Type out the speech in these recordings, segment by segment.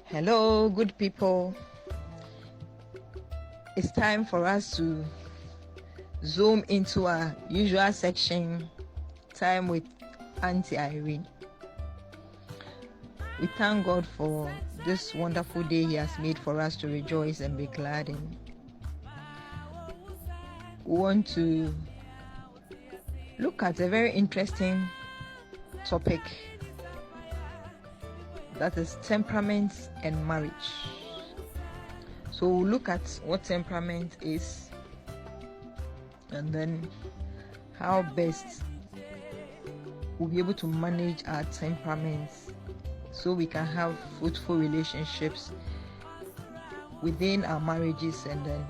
Hello, good people. It's time for us to zoom into our usual section, time with Aunty Irene. We thank God for this wonderful day He has made for us to rejoice and be glad in. We want to look at a very interesting topic, that is temperament and marriage. So we'll look at what temperament is and then how best we'll be able to manage our temperaments so we can have fruitful relationships within our marriages, and then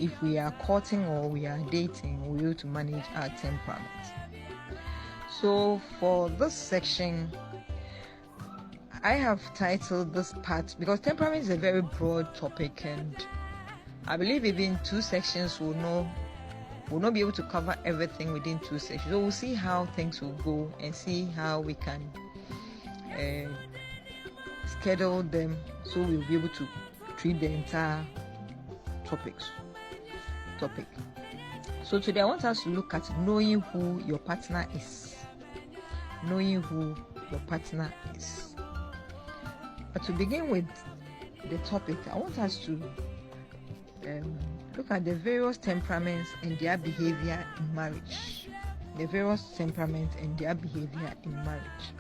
if we are courting or we are dating, we'll be able to manage our temperament. So for this section, I have titled this part because temperament is a very broad topic, and I believe even two sections will not be able to cover everything within two sections. So we'll see how things will go and see how we can schedule them so we'll be able to treat the entire topic. So today I want us to look at knowing who your partner is. Knowing who your partner is. But to begin with the topic, I want us to look at the various temperaments and their behavior in marriage. The various temperaments and their behavior in marriage.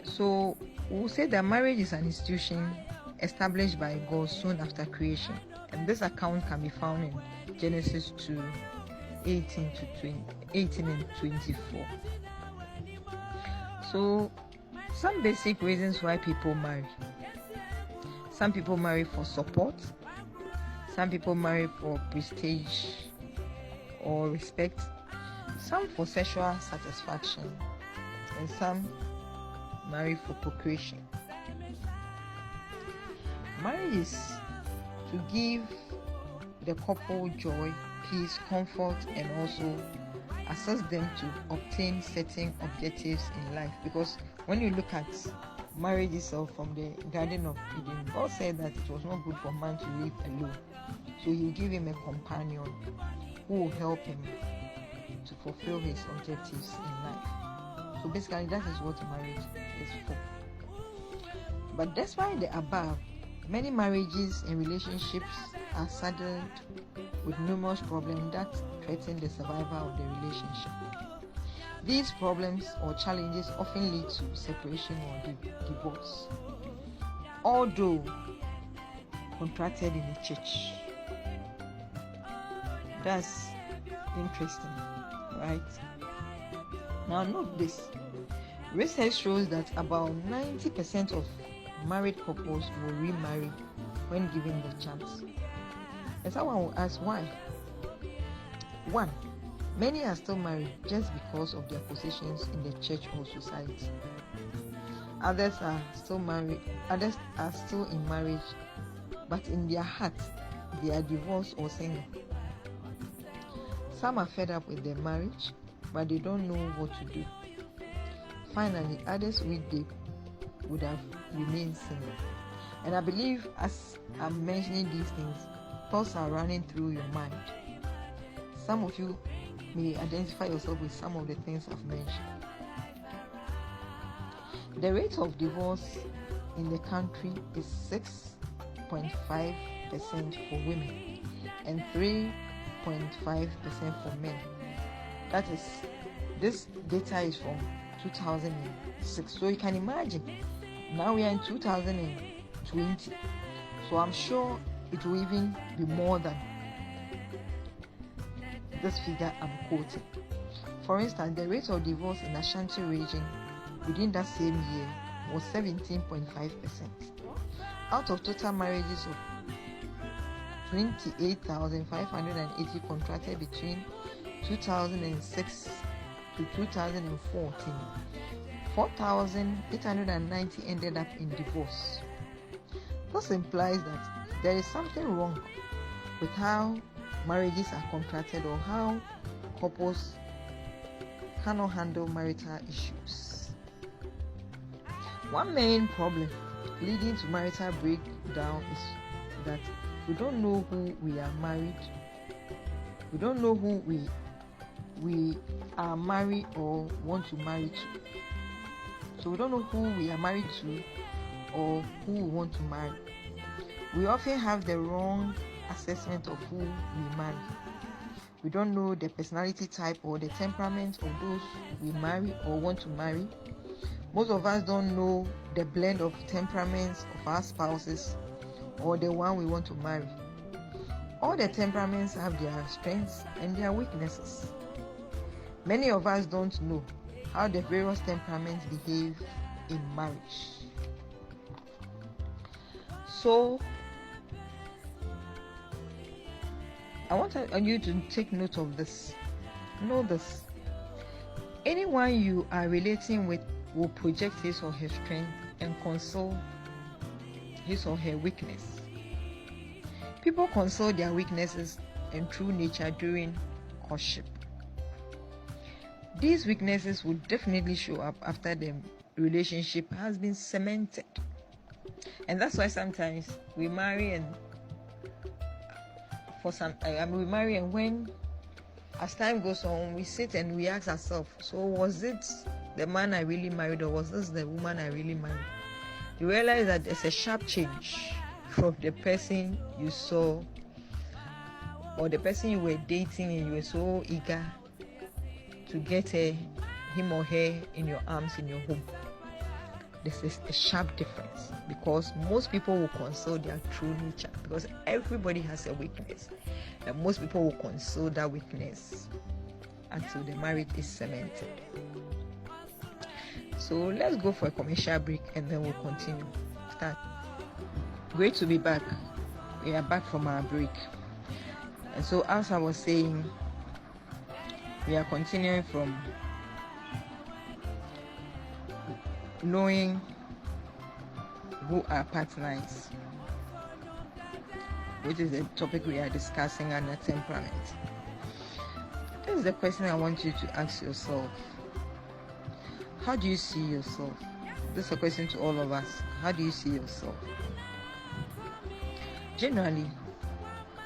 So we'll say that marriage is an institution established by God soon after creation, and this account can be found in Genesis 2:18 and 24. So some basic reasons why people marry. Some people marry for support. Some people marry for prestige or respect. Some for sexual satisfaction. And some marry for procreation. Marriage is to give the couple joy, peace, comfort, and also assist them to obtain certain objectives in life. Because when you look at marriage itself from the Garden of Eden, God said that it was not good for man to live alone. So He will give him a companion who will help him to fulfill his objectives in life. So basically that is what marriage is for. But despite the above, many marriages and relationships are saddled with numerous problems that threaten the survival of the relationship. These problems or challenges often lead to separation or divorce, although contracted in the church. That's interesting, right? Now note this. Research shows that about 90% of married couples will remarry when given the chance. And someone will ask why. 1. Many are still married just because of their positions in the church or society. Others are still married. Others are still in marriage, but in their hearts they are divorced or single. Some are fed up with their marriage, but they don't know what to do. Finally, others wish they would have remained single. And I believe as I'm mentioning these things, thoughts are running through your mind. Some of you may identify yourself with some of the things I've mentioned. The rate of divorce in the country is 6.5% for women and 3.5% for men. That is, this data is from 2006. So you can imagine, now we are in 2020. So I'm sure it will even be more than this figure I'm quoting. For instance, the rate of divorce in Ashanti region within that same year was 17.5%. Out of total marriages of 28,580 contracted between 2006 to 2014, 4,890 ended up in divorce. This implies that there is something wrong with how marriages are contracted or how couples cannot handle marital issues. One main problem leading to marital breakdown is that we don't know who we are married. We don't know who we are married or want to marry to. So we don't know who we are married to or who we want to marry. We often have the wrong assessment of who we marry. We don't know the personality type or the temperament of those we marry or want to marry. Most of us don't know the blend of temperaments of our spouses or the one we want to marry. All the temperaments have their strengths and their weaknesses. Many of us don't know how the various temperaments behave in marriage. So, I want you to take note of this. Know this. Anyone you are relating with will project his or her strength and console his or her weakness. People console their weaknesses and true nature during courtship. These weaknesses will definitely show up after the relationship has been cemented. And that's why sometimes we marry and we marry, and when as time goes on, we sit and we ask ourselves, so was it the man I really married, or was this the woman I really married? You realize that there's a sharp change from the person you saw or the person you were dating, and you were so eager to get him or her in your arms in your home. This is a sharp difference, because most people will console their true nature, because everybody has a weakness, and most people will console that weakness until the marriage is cemented. So let's go for a commercial break and then we'll continue. Start. Great to be back. We are back from our break. And so, as I was saying, we are continuing from knowing who our partner is, which is the topic we are discussing under temperament. This is the question I want you to ask yourself. How do you see yourself? This is a question to all of us. How do you see yourself? Generally,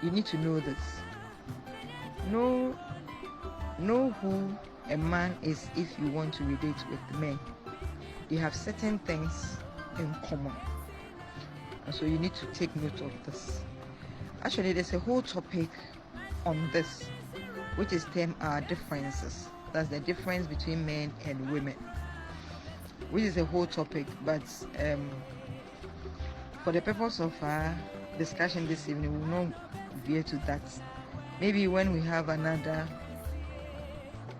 you need to know this. Know who a man is if you want to relate with men. They have certain things in common, and so you need to take note of this. Actually, there's a whole topic on this, which is termed differences. That's the difference between men and women, which is a whole topic, but for the purpose of our discussion this evening, we will not veer to that. Maybe when we have another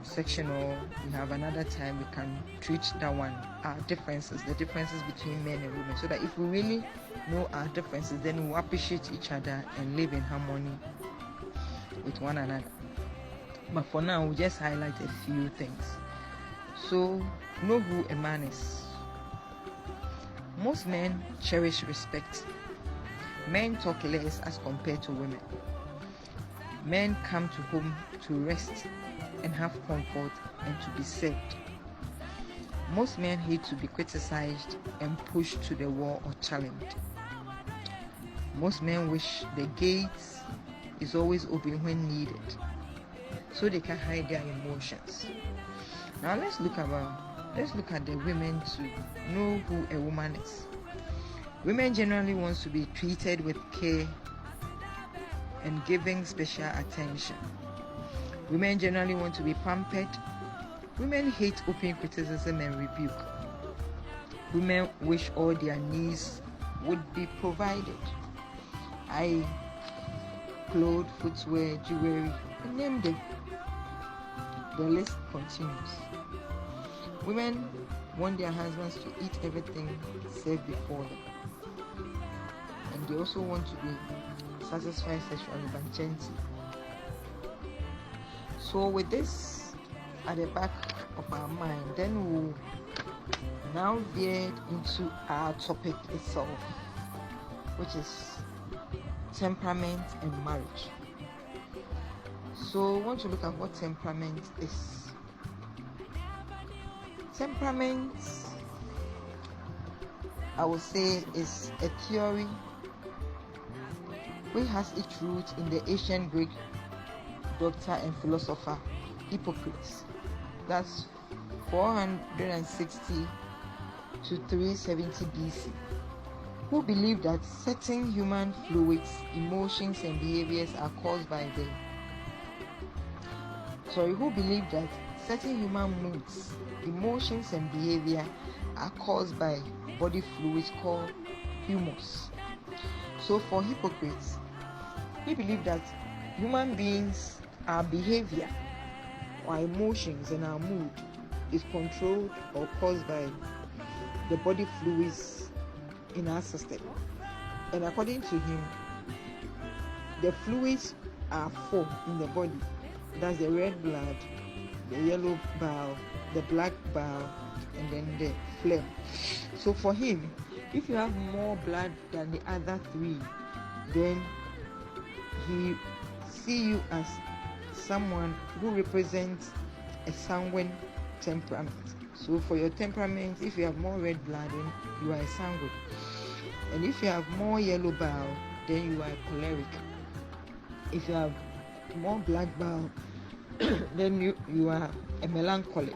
section or we have another time, we can treat that one, our differences, the differences between men and women, so that if we really know our differences, then we'll appreciate each other and live in harmony with one another. But for now, we'll just highlight a few things. So, know who a man is. Most men cherish respect. Men talk less as compared to women. Men come to home to rest and have comfort and to be served. Most men hate to be criticized and pushed to the wall or challenged. Most men wish the gate is always open when needed, so they can hide their emotions. Now let's look at the women to know who a woman is. Women generally want to be treated with care and given special attention. Women generally want to be pampered. Women hate open criticism and rebuke. Women wish all their needs would be provided. Clothes, footwear, jewelry, and name them. The list continues. Women want their husbands to eat everything served before them. And they also want to be satisfied sexually but gentle. So with this at the back of our mind, then we'll now veer into our topic itself, which is temperament and marriage. So I want to look at what temperament is. Temperament I would say is a theory which has its root in the ancient Greek doctor and philosopher Hippocrates. That's 460 to 370 BC, who believed that certain human fluids, emotions, and behaviors are caused by who believed that certain human moods, emotions, and behavior are caused by body fluids called humus. So for Hippocrates, he believed that human beings, our behavior, our emotions, and our mood is controlled or caused by the body fluids in our system. And according to him, the fluids are four in the body. That's the red blood, the yellow bile, the black bile, and then the phlegm. So for him, if you have more blood than the other three, then he see you as someone who represents a sanguine temperament. So for your temperament, if you have more red blood, then you are a sanguine. And if you have more yellow bile, then you are a choleric. If you have more black bile, then you are a melancholic.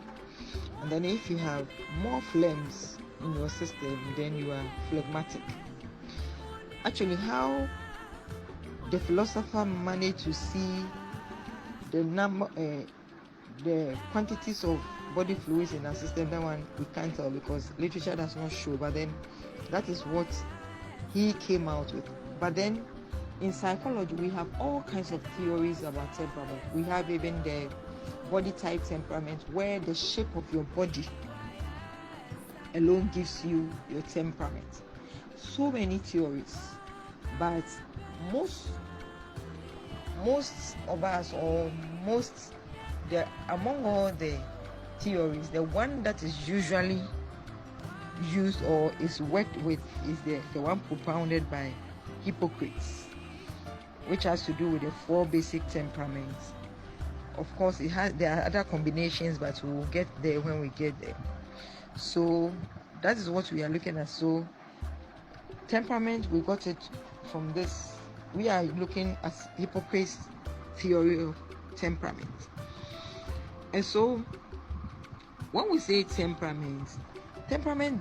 And then if you have more phlegms in your system, then you are phlegmatic. Actually, how the philosopher managed to see the quantities of body fluids in our system, that one we can't tell because literature does not show, but then that is what he came out with. But then in psychology, we have all kinds of theories about temperament. We have even the body type temperament, where the shape of your body alone gives you your temperament. So many theories, but most of us, or among all the theories, the one that is usually used or is worked with is the one propounded by Hippocrates, which has to do with the four basic temperaments. Of course, there are other combinations, but we will get there when we get there. So that is what we are looking at. So temperament, we got it from this. We are looking at Hippocrates' theory of temperament. And so when we say temperament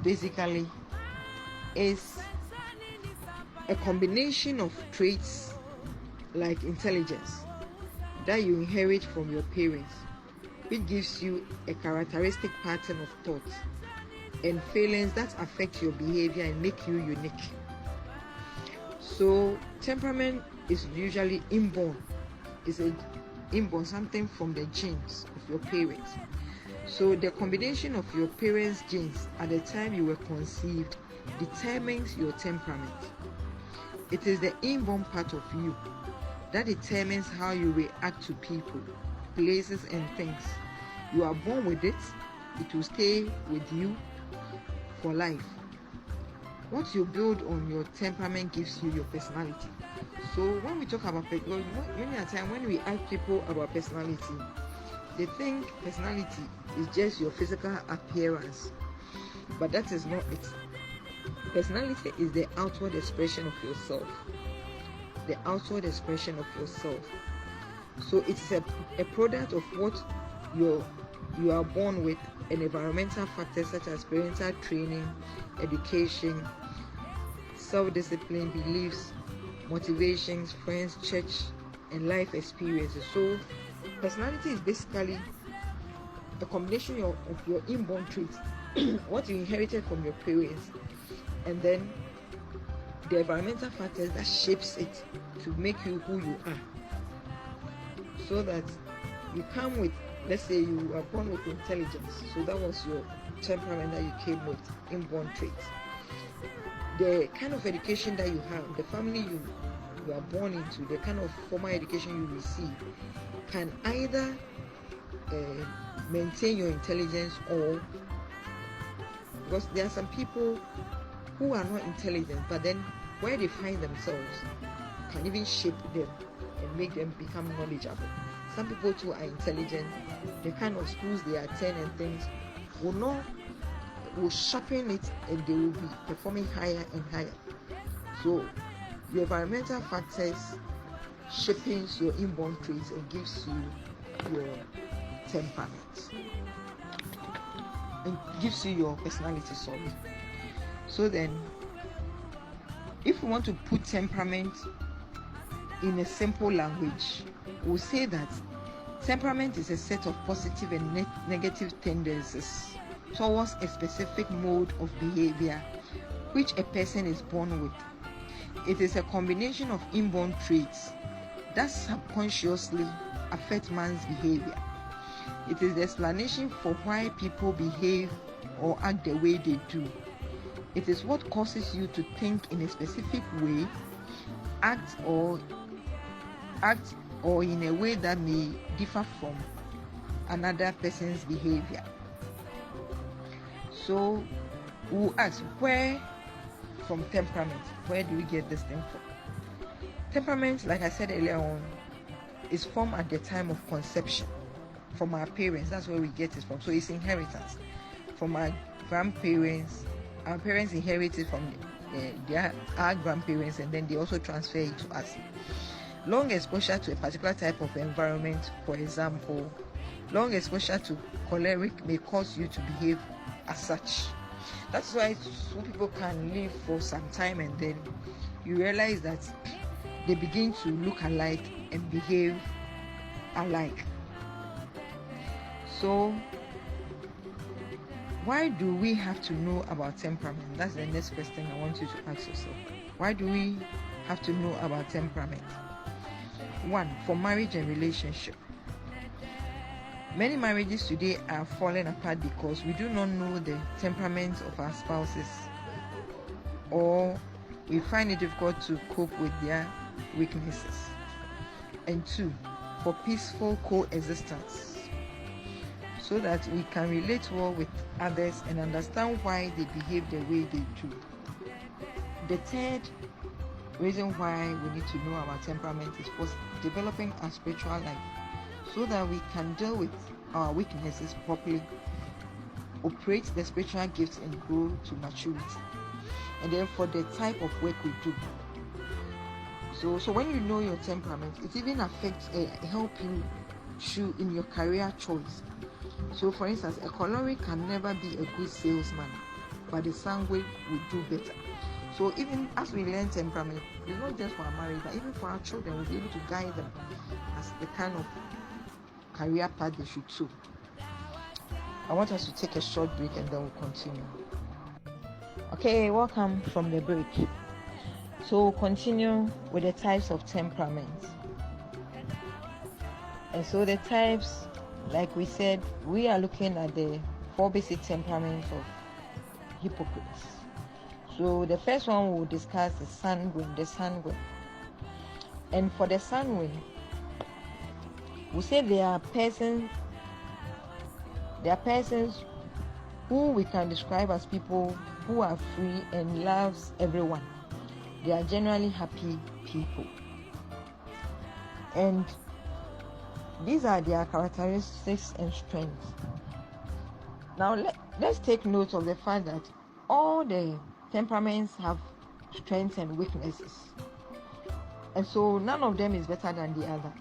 basically is a combination of traits like intelligence that you inherit from your parents, which gives you a characteristic pattern of thought and feelings that affect your behavior and make you unique. So temperament is usually inborn. It's inborn, something from the genes of your parents. So the combination of your parents' genes at the time you were conceived determines your temperament. It is the inborn part of you that determines how you react to people, places, and things. You are born with it. It will stay with you for life. What you build on your temperament gives you your personality. So when we talk about when we ask people about personality, they think personality is just your physical appearance, but that is not it. Personality is the outward expression of yourself. The outward expression of yourself. So it's a product of what you are born with, and environmental factors such as parental training, education, self-discipline, beliefs, motivations, friends, church, and life experiences. So personality is basically a combination of your inborn traits, what you inherited from your parents, and then the environmental factors that shapes it to make you who you are. So that you come with, let's say you are born with intelligence, so that was your temperament that you came with, inborn traits. The kind of education that you have, the family you are born into, the kind of formal education you receive can either maintain your intelligence, or because there are some people who are not intelligent, but then where they find themselves can even shape them and make them become knowledgeable. Some people too are intelligent. The kind of schools they attend and things will not will sharpen it, and they will be performing higher and higher. So the environmental factors shapes your inborn traits and gives you your temperament and gives you your personality. So then, if we want to put temperament in a simple language, we'll say that temperament is a set of positive and negative tendencies towards a specific mode of behavior which a person is born with. It is a combination of inborn traits that subconsciously affect man's behavior. It is the explanation for why people behave or act the way they do. It is what causes you to think in a specific way, act or in a way that may differ from another person's behavior. So we'll ask, where from temperament? Where do we get this thing from? Temperament, like I said earlier on, is formed at the time of conception from our parents. That's where we get it from. So it's inheritance from our grandparents. Our parents inherit it from our grandparents, and then they also transfer it to us. Long exposure to a particular type of environment, for example, long exposure to choleric may cause you to behave as such. That's why some people can live for some time and then you realize that they begin to look alike and behave alike. So why do we have to know about temperament? That's the next question I want you to ask yourself. Why do we have to know about temperament? 1, for marriage and relationship. Many marriages today are falling apart because we do not know the temperaments of our spouses, or we find it difficult to cope with their weaknesses. And 2, for peaceful coexistence, so that we can relate well with others and understand why they behave the way they do. The third reason why we need to know about temperament is for developing our spiritual life, so that we can deal with our weaknesses properly, operate the spiritual gifts, and grow to maturity. And then for the type of work we do. So when you know your temperament, it even affects help you in your career choice. So for instance, a choleric can never be a good salesman, but the sanguine will do better. So even as we learn temperament, it's not just for our marriage, but even for our children, we'll be able to guide them as the kind of career path they should choose. I want us to take a short break and then we'll continue. Okay, welcome from the break. So we'll continue with the types of temperament. And so the types, like we said, we are looking at the 4 basic temperaments of hypocrites. So the first one we'll discuss is sanguine. And for the sanguine, we say they are persons who we can describe as people who are free and loves everyone. They are generally happy people. And these are their characteristics and strengths. Now let's take note of the fact that all the temperaments have strengths and weaknesses. And so none of them is better than the other.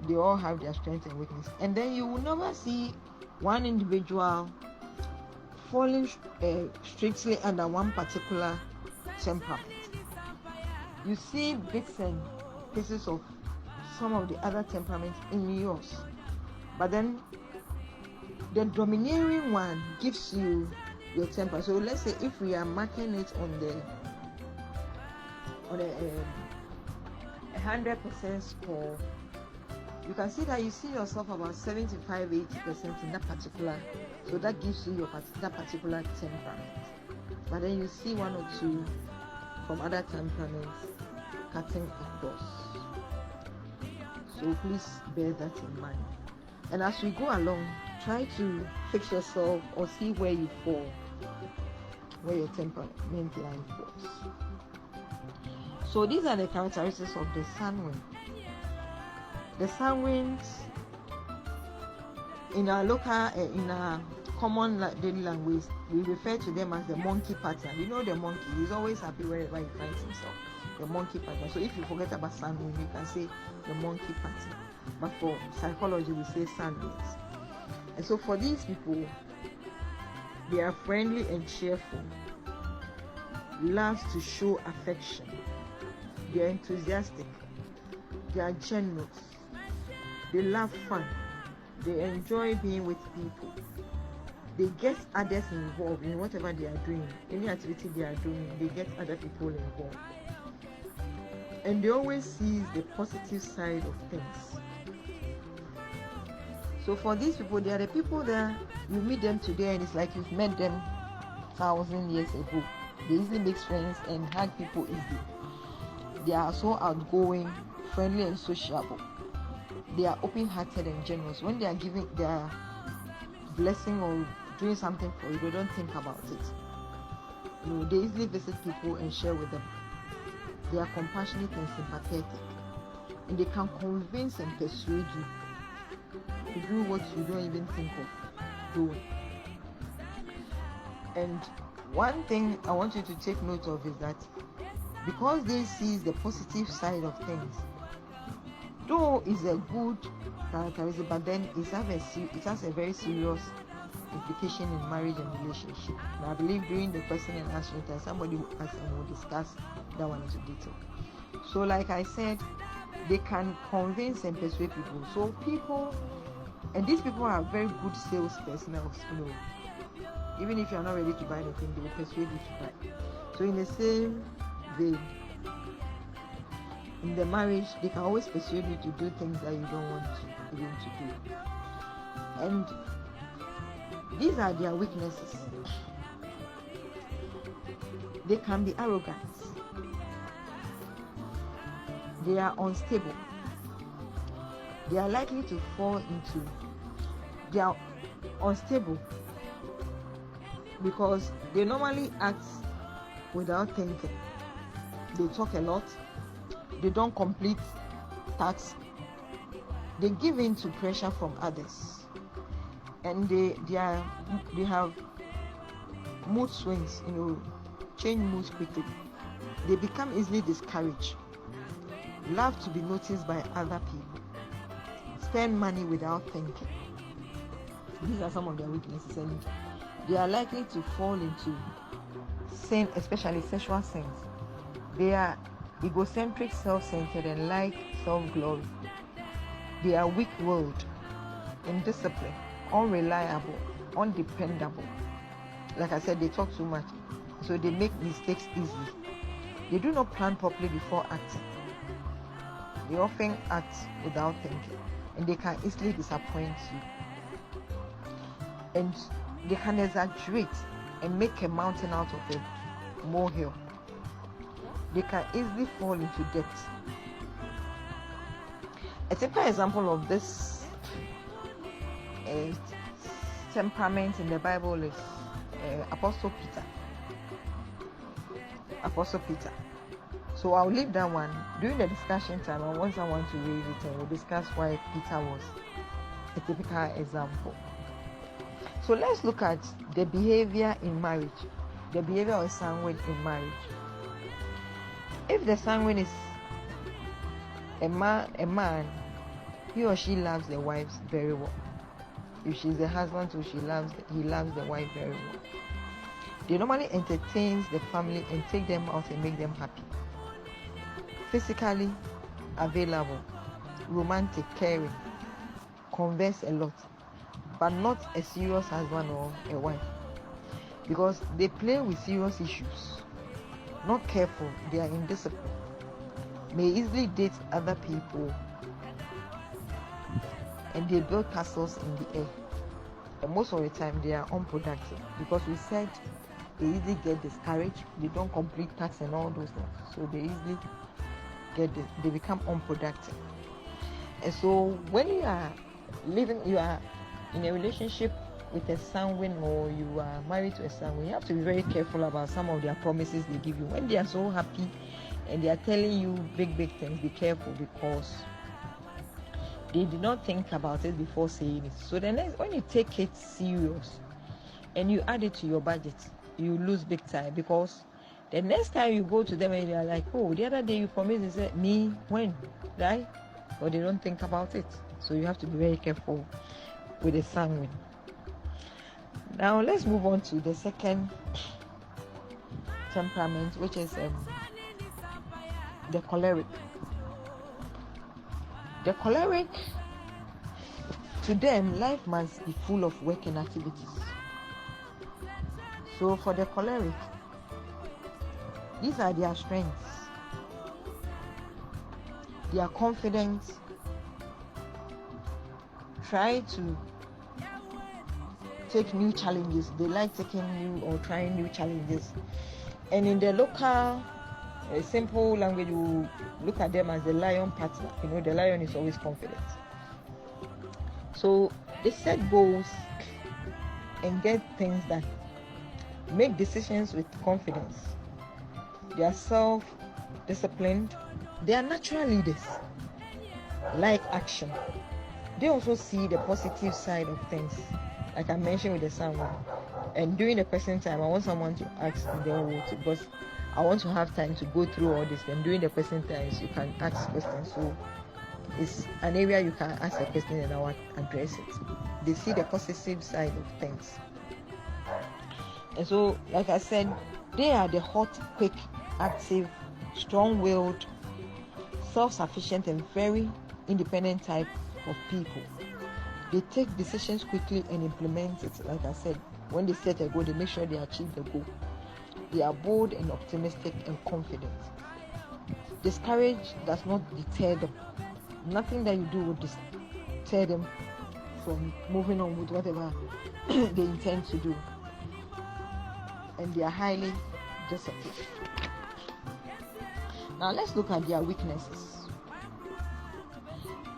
They all have their strengths and weaknesses. And then you will never see one individual falling strictly under one particular temperament. You see bits and pieces of some of the other temperaments in yours, but then the domineering one gives you your temper. So let's say if we are marking it on a 100% score, you can see that you see yourself about 75-80% in that particular. So that gives you that particular temperament. But then you see 1 or 2 from other temperaments cutting across. So please bear that in mind. And as we go along, try to fix yourself or see where you fall, where your temperament line falls. So these are the characteristics of the sanguine. The sanguines in our common daily language, we refer to them as the monkey partner. You know the monkey, he's always happy wherever he finds himself. The monkey partner. So if you forget about sanguine, you can say the monkey partner. But for psychology, we say sandmates. And so for these people, they are friendly and cheerful, loves to show affection, they are enthusiastic, they are generous, they love fun, they enjoy being with people, they get others involved in whatever they are doing, any activity they are doing, they get other people involved. And they always see the positive side of things. So for these people, they are the people that you meet them today and it's like you've met them 1,000 years ago. They easily make friends and hug people easily. They are so outgoing, friendly and sociable. They are open-hearted and generous. When they are giving their blessing or doing something for you, they don't think about it. You know, they easily visit people and share with them. They are compassionate and sympathetic, and they can convince and persuade you to do what you don't even think of doing. And one thing I want you to take note of is that because they see the positive side of things, though it's a good characteristic, but then it has a very serious implication in marriage and relationship. And I believe during the question and answer time, somebody will discuss that one into detail. So like I said, they can convince and persuade people. So people, and these people are very good sales personnel, you know. Even if you're not ready to buy anything, they will persuade you to buy. So in the same vein, in the marriage, they can always persuade you to do things that you don't want to even to do. And these are their weaknesses. They can be arrogant. They are unstable. They are likely to fall into. They are unstable because they normally act without thinking. They talk a lot. They don't complete tasks. They give in to pressure from others, and they have mood swings. You know, change moods quickly. They become easily discouraged. Love to be noticed by other people. Spend money without thinking. These are some of their weaknesses, and they are likely to fall into sin, especially sexual sins. They are egocentric, self-centered, and like self-glory. They are weak-willed, indisciplined, unreliable, undependable. Like I said, they talk too much, so they make mistakes easily. They do not plan properly before acting. They often act without thinking, and they can easily disappoint you. And they can exaggerate and make a mountain out of a molehill. They can easily fall into debt. A typical example of this temperament in the Bible is Apostle Peter. So I'll leave that one. During the discussion time, I want someone to raise it and we'll discuss why Peter was a typical example. So let's look at the behavior in marriage. The behavior of sanguine in marriage. If the sanguine is a man, he or she loves the wife very well. If she's a husband, so he loves the wife very well. They normally entertain the family and take them out and make them happy. Physically available, romantic, caring, converse a lot, but not a serious husband or a wife, because they play with serious issues. Not careful, they are indisciplined, may easily date other people, and they build castles in the air. And most of the time they are unproductive, because we said they easily get discouraged, they don't complete tasks and all those things, so they easily they become unproductive. And so when you are in a relationship with a sanguine, or you are married to a sanguine, you have to be very careful about some of their promises they give you. When they are so happy and they are telling you big things, be careful, because they did not think about it before saying it. So the next, when you take it serious, and you add it to your budget, you lose big time, because the next time you go to them and they're like, oh, the other day you promised, they said, me, when, right? Or they don't think about it. So you have to be very careful with the sanguine. Now let's move on to the second temperament, which is the choleric. The choleric, to them, life must be full of work and activities. So for the choleric, these are their strengths. Their confidence. Try to take new challenges. They like taking new or trying new challenges. And in the local, simple language, you look at them as the lion partner. You know, the lion is always confident. So they set goals and get things done. Make decisions with confidence. They are self-disciplined. They are natural leaders. Like action. They also see the positive side of things, like I mentioned with the someone. And during the question time, I want someone to ask them because I want to have time to go through all this. And during the question times, you can ask questions. So it's an area you can ask a question and I will address it. They see the positive side of things. And so, like I said, they are the hot, quick, active, strong-willed, self-sufficient, and very independent type of people. They take decisions quickly and implement it. Like I said, when they set a goal, they make sure they achieve the goal. They are bold and optimistic and confident. Discourage does not deter them. Nothing that you do will deter them from moving on with whatever they intend to do. And they are highly disciplined. Now let's look at their weaknesses.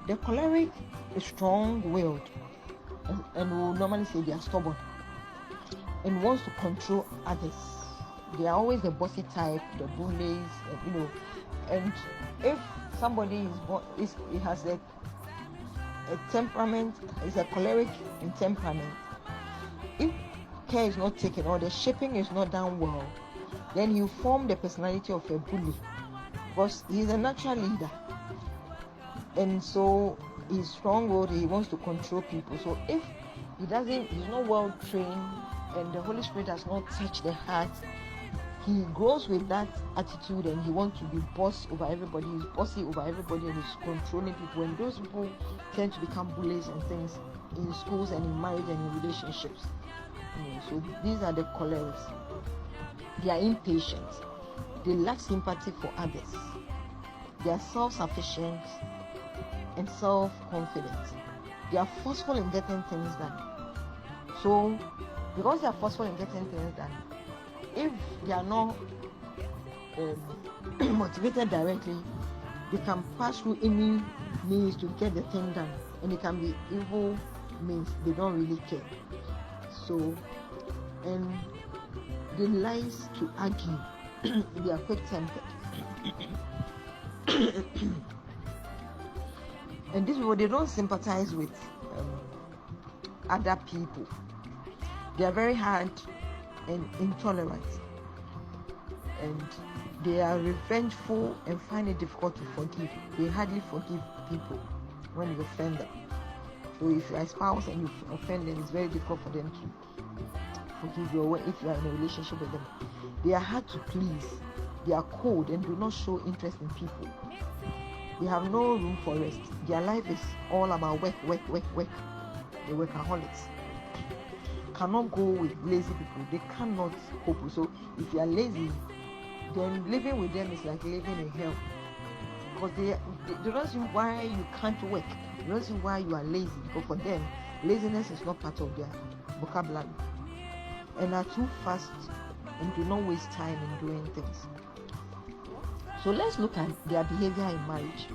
The choleric is strong-willed and will normally say they are stubborn and wants to control others. They are always the bossy type, the bullies, and if somebody has a temperament, is a choleric in temperament, if care is not taken or the shaping is not done well, then you form the personality of a bully, because he's a natural leader. And so he's strong-willed, he wants to control people. So if he's not well trained and the Holy Spirit does not touch the heart, he grows with that attitude and he wants to be boss over everybody. He's bossy over everybody and he's controlling people. And those people tend to become bullies and things in schools and in marriage and in relationships. So these are the cholerics. They are impatient. They lack sympathy for others. They are self-sufficient and self-confident. They are forceful in getting things done. So, because they are forceful in getting things done, if they are not motivated directly, they can pass through any means to get the thing done, and it can be evil means. They don't really care. So, and they like to argue. They are quick-tempered. And these people, they don't sympathize with other people. They are very hard and intolerant. And they are revengeful and find it difficult to forgive. They hardly forgive people when you offend them. So if you are a spouse and you offend them, it's very difficult for them to forgive you if you are in a relationship with them. They are hard to please. They are cold and do not show interest in people. They have no room for rest. Their life is all about work. The workaholics cannot go with lazy people. They cannot cope. So if you are lazy, then living with them is like living in hell. Because they don't see why you can't work. They don't see why you are lazy. Because for them, laziness is not part of their vocabulary. And are too fast and do not waste time in doing things. So let's look at their behavior in marriage.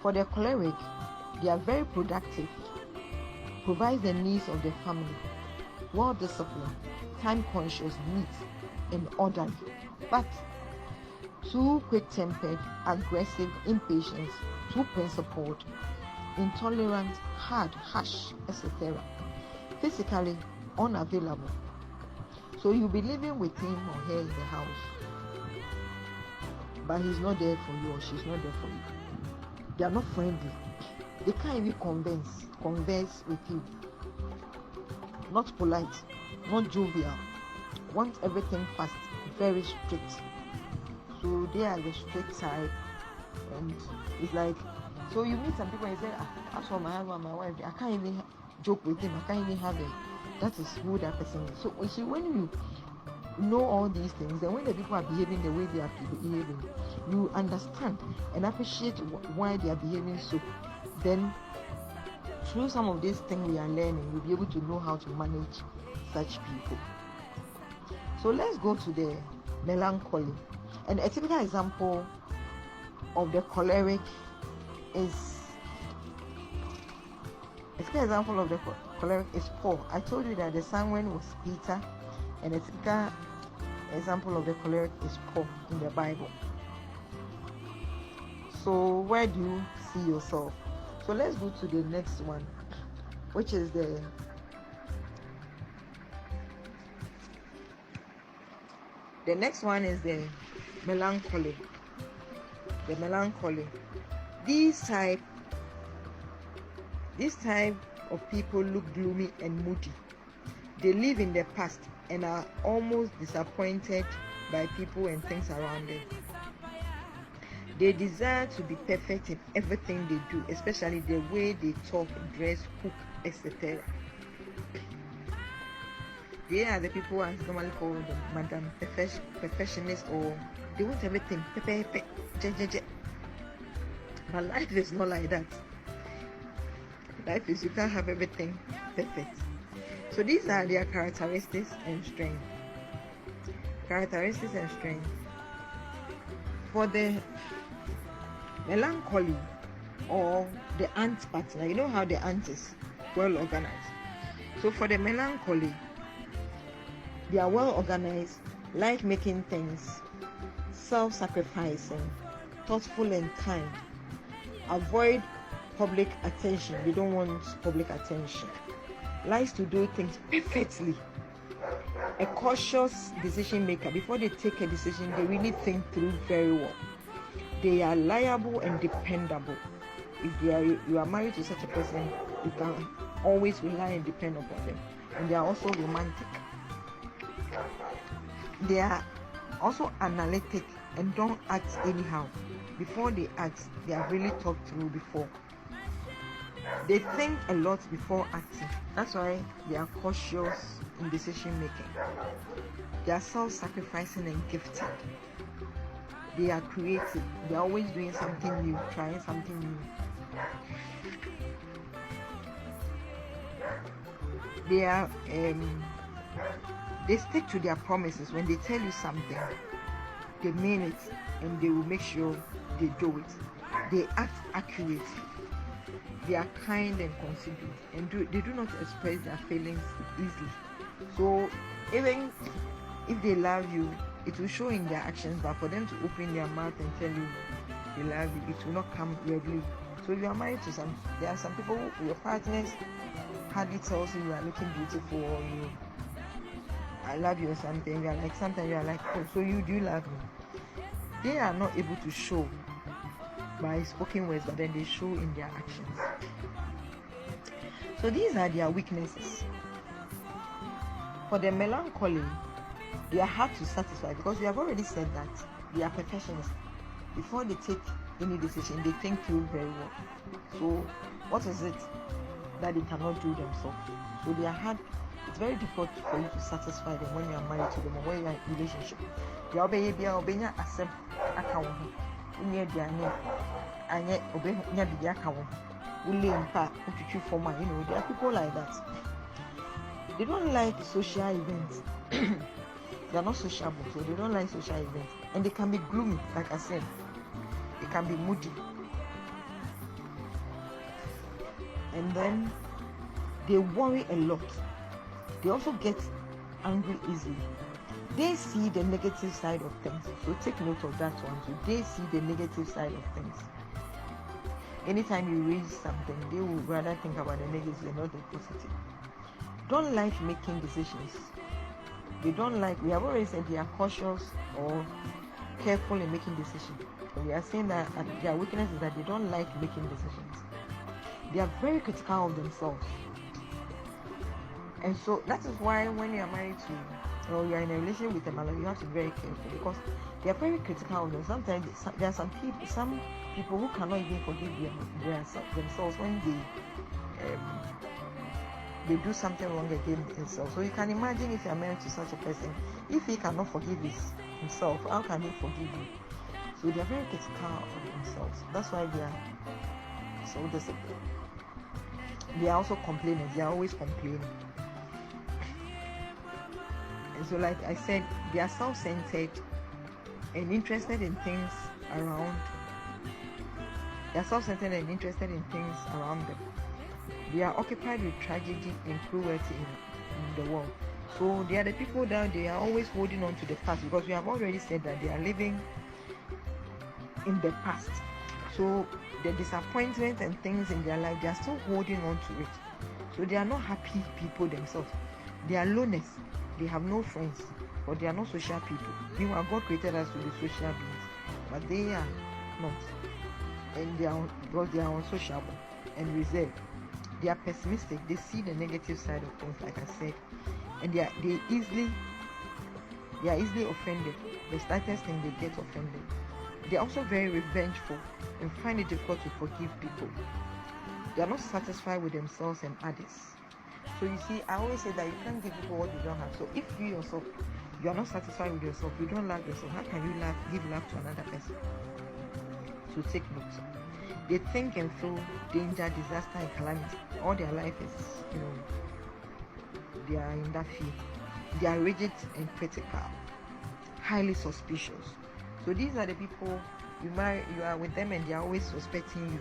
For the choleric, they are very productive, provide the needs of the family, well-disciplined, time-conscious, neat, and orderly, but too quick-tempered, aggressive, impatient, too principled, intolerant, hard, harsh, etc. Physically, unavailable. So you'll be living with him or her in the house, but he's not there for you or she's not there for you. They are not friendly. They can't even converse with you. Not polite, not jovial. Want everything fast, very strict. So they are the strict side, and it's like, so you meet some people and say, as for my husband, my wife, I can't even joke with him. I can't even have it. That is who that person is. So when you know all these things, and when the people are behaving the way they are behaving, you understand and appreciate why they are behaving so. Then through some of these things we are learning, we'll be able to know how to manage such people. So let's go to the melancholy. And a typical example of the choleric is Paul. I told you that the sanguine was Peter, and a typical example of the choleric is Paul in the Bible. So where do you see yourself? So let's go to the next one, which is the next one is the melancholy. The melancholy. This type of people look gloomy and moody. They live in the past and are almost disappointed by people and things around them. They desire to be perfect in everything they do, especially the way they talk, dress, cook, etc. They are the people as normally called the Madam Perfectionist, or they want everything perfect. But life is not like that. Life is, you can't have everything perfect. So these are their characteristics and strengths. Characteristics and strengths. For the melancholy or the ant partner, you know how the ant is well organized. So for the melancholy, they are well organized, like making things, self-sacrificing, thoughtful and kind, avoid public attention. They don't want public attention, likes to do things perfectly, a cautious decision maker. Before they take a decision, they really think through very well. They are liable and dependable. If you are married to such a person, you can always rely and depend upon them. And they are also romantic. They are also analytic and don't act anyhow. Before they act, they are really thought through before. They think a lot before acting. That's why they are cautious in decision making. They are self-sacrificing and gifted. They are creative. They are always doing something new, trying something new. They stick to their promises. When they tell you something, they mean it, and they will make sure they do it. They act accurately. They are kind and considerate, and they do not express their feelings easily. So even if they love you, it will show in their actions, but for them to open their mouth and tell you they love you, it will not come readily. So if you are married to there are some people who, your partners hardly tells you are looking beautiful, or I love you or something. You are like, sometimes you are like, oh, so you do love me. They are not able to show by spoken words, but then they show in their actions. So these are their weaknesses. For the melancholy, they are hard to satisfy, because we have already said that they are perfectionists. Before they take any decision, they think through very well. So what is it that they cannot do themselves? So they are hard. It's very difficult for you to satisfy them when you are married to them or when you are in a relationship. They are accept account. There are people like that. They don't like social events. They are not sociable, so they don't like social events. And they can be gloomy, like I said. They can be moody. And then they worry a lot. They also get angry easily. They see the negative side of things. So take note of that one too. They see the negative side of things. Anytime you raise something, they will rather think about the negative and not the positive. don't like making decisions. They don't like, we have already said they are cautious or careful in making decisions. So we are saying that their weakness is that they don't like making decisions. They are very critical of themselves. And so that is why when you are married to, or you are in a relationship with a man, you have to be very careful, because they are very critical of them. Sometimes there are some people who cannot even forgive themselves when they do something wrong against themselves. So you can imagine if you are married to such a person, if he cannot forgive himself, how can he forgive you? So they are very critical of themselves. That's why they are so disciplined. They are also complaining. They are always complaining. And so, like I said, they are self-centered and interested in things around. They are self-centered and interested in things around them. They are occupied with tragedy and cruelty in the world. So they are the people that they are always holding on to the past, because we have already said that they are living in the past. So the disappointment and things in their life, they are still holding on to it. So they are not happy people themselves. They are loners. They have no friends, or they are not social people. Meanwhile, God created us to be social beings, but they are not. And because they are unsociable and reserved. They are pessimistic. They see the negative side of things, like I said, and they are easily offended. The slightest thing, they get offended. They are also very revengeful and find it difficult to forgive people. They are not satisfied with themselves and others. So you see, I always say that you can't give people what you don't have. So if you yourself, you are not satisfied with yourself, you don't love yourself, how can you give love to another person? So take note. They think and feel danger, disaster, and calamity. All their life is, they are in that fear. They are rigid and critical, highly suspicious. So these are the people you are with them, and they are always suspecting you,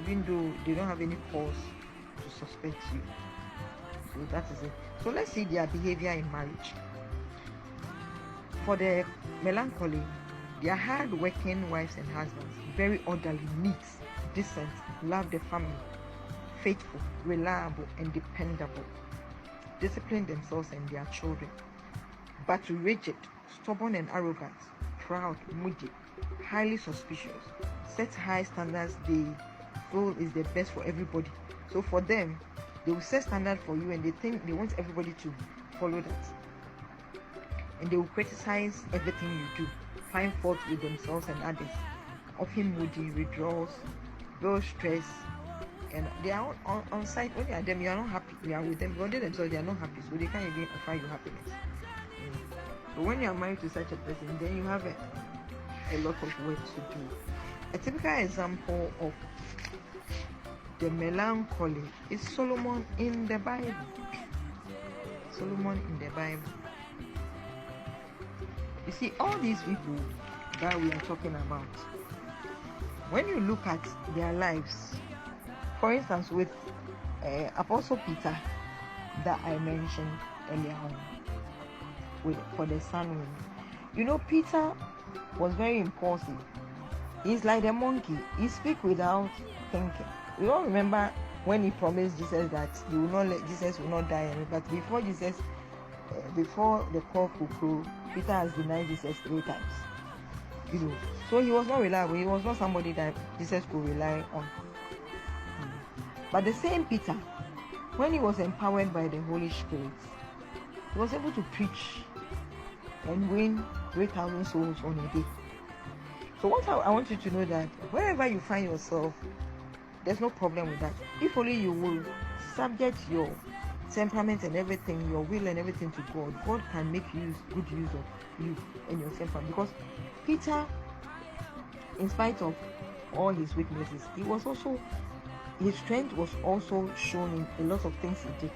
even though they don't have any cause to suspect you. So that is it. So let's see their behavior in marriage. For the melancholy, they are hard-working wives and husbands, very orderly, neat, decent, love the family, faithful, reliable, and dependable, discipline themselves and their children, but rigid, stubborn and arrogant, proud, moody, highly suspicious, set high standards they feel is the best for everybody. So for them, they will set standard for you, and they think they want everybody to follow that. And they will criticize everything you do, find fault with themselves and others, often moody, withdrawals, build stress, and they are on site. When you are them, you are not happy. You are with them, but they themselves, they are not happy, so they can't even offer you happiness. But when you are married to such a person, then you have a lot of work to do. A typical example of the melancholy is Solomon in the Bible. Solomon in the Bible. You see, all these people that we are talking about, when you look at their lives, for instance, with Apostle Peter that I mentioned earlier on, for the sun woman, Peter was very impulsive. He's like a monkey. He speaks without thinking. We all remember when he promised Jesus that Jesus will not die, but before the cock will crow, Peter has denied Jesus 3 times. So he was not reliable. He was not somebody that Jesus could rely on. But the same Peter, when he was empowered by the Holy Spirit, he was able to preach and win 3,000 souls on a day. So what I want you to know, that wherever you find yourself, there's no problem with that. If only you will subject your temperament and everything, your will and everything to God, God can make good use of you and your temperament. Because Peter, in spite of all his weaknesses, his strength was also shown in a lot of things he did.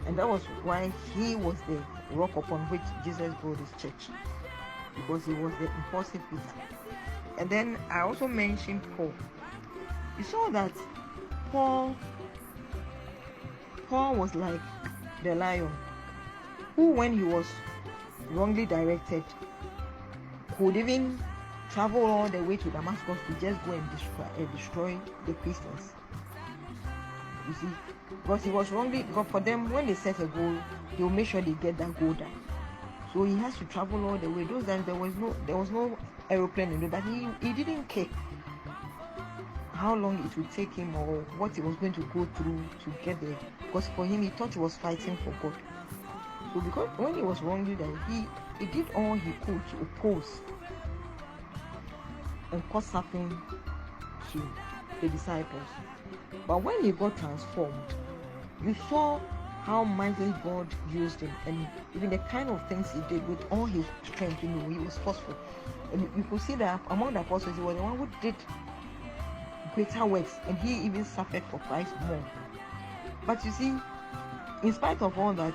And that was why he was the rock upon which Jesus built his church, because he was the impulsive Peter. And then I also mentioned Paul. You saw that Paul was like the lion who, when he was wrongly directed, could even travel all the way to Damascus to just go and destroy the Christians. You see, Because he was wrongly, because for them, when they set a goal, they will make sure they get that goal done. So he has to travel all the way. Those times there was no aeroplane in it, but he didn't care how long it would take him or what he was going to go through to get there. Because for him, he thought he was fighting for God. So because when he was wrongly done, he did all he could to oppose and cause something to the disciples. But when he got transformed, you saw how mightily God used him, and even the kind of things he did with all his strength. He was forceful, and you could see that among the apostles, he was the one who did greater works, and he even suffered for Christ more. But you see, in spite of all that,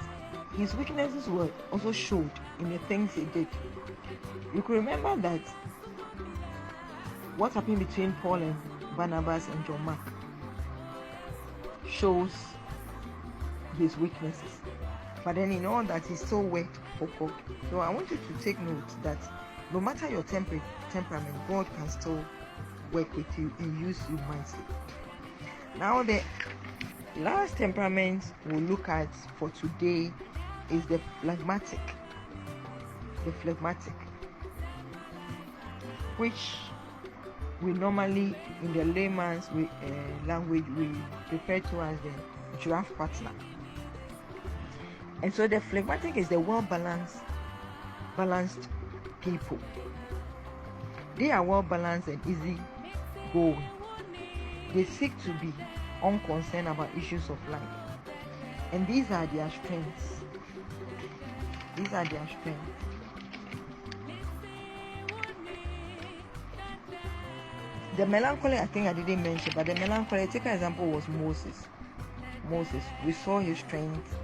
his weaknesses were also showed in the things he did. You could remember that what happened between Paul and Barnabas and John Mark shows his weaknesses, but then in all that he still worked for God. So I want you to take note that no matter your temperament, God can still work with you and use you mightily. Now the last temperament we'll look at for today is the phlegmatic. The phlegmatic, which we normally in the layman's language we refer to as the giraffe partner. And so the phlegmatic is the well-balanced people. They are well-balanced and easy going. They seek to be unconcerned about issues of life. And these are their strengths. The melancholy, I think I didn't mention, but the melancholy, take an example, was Moses. We saw his strength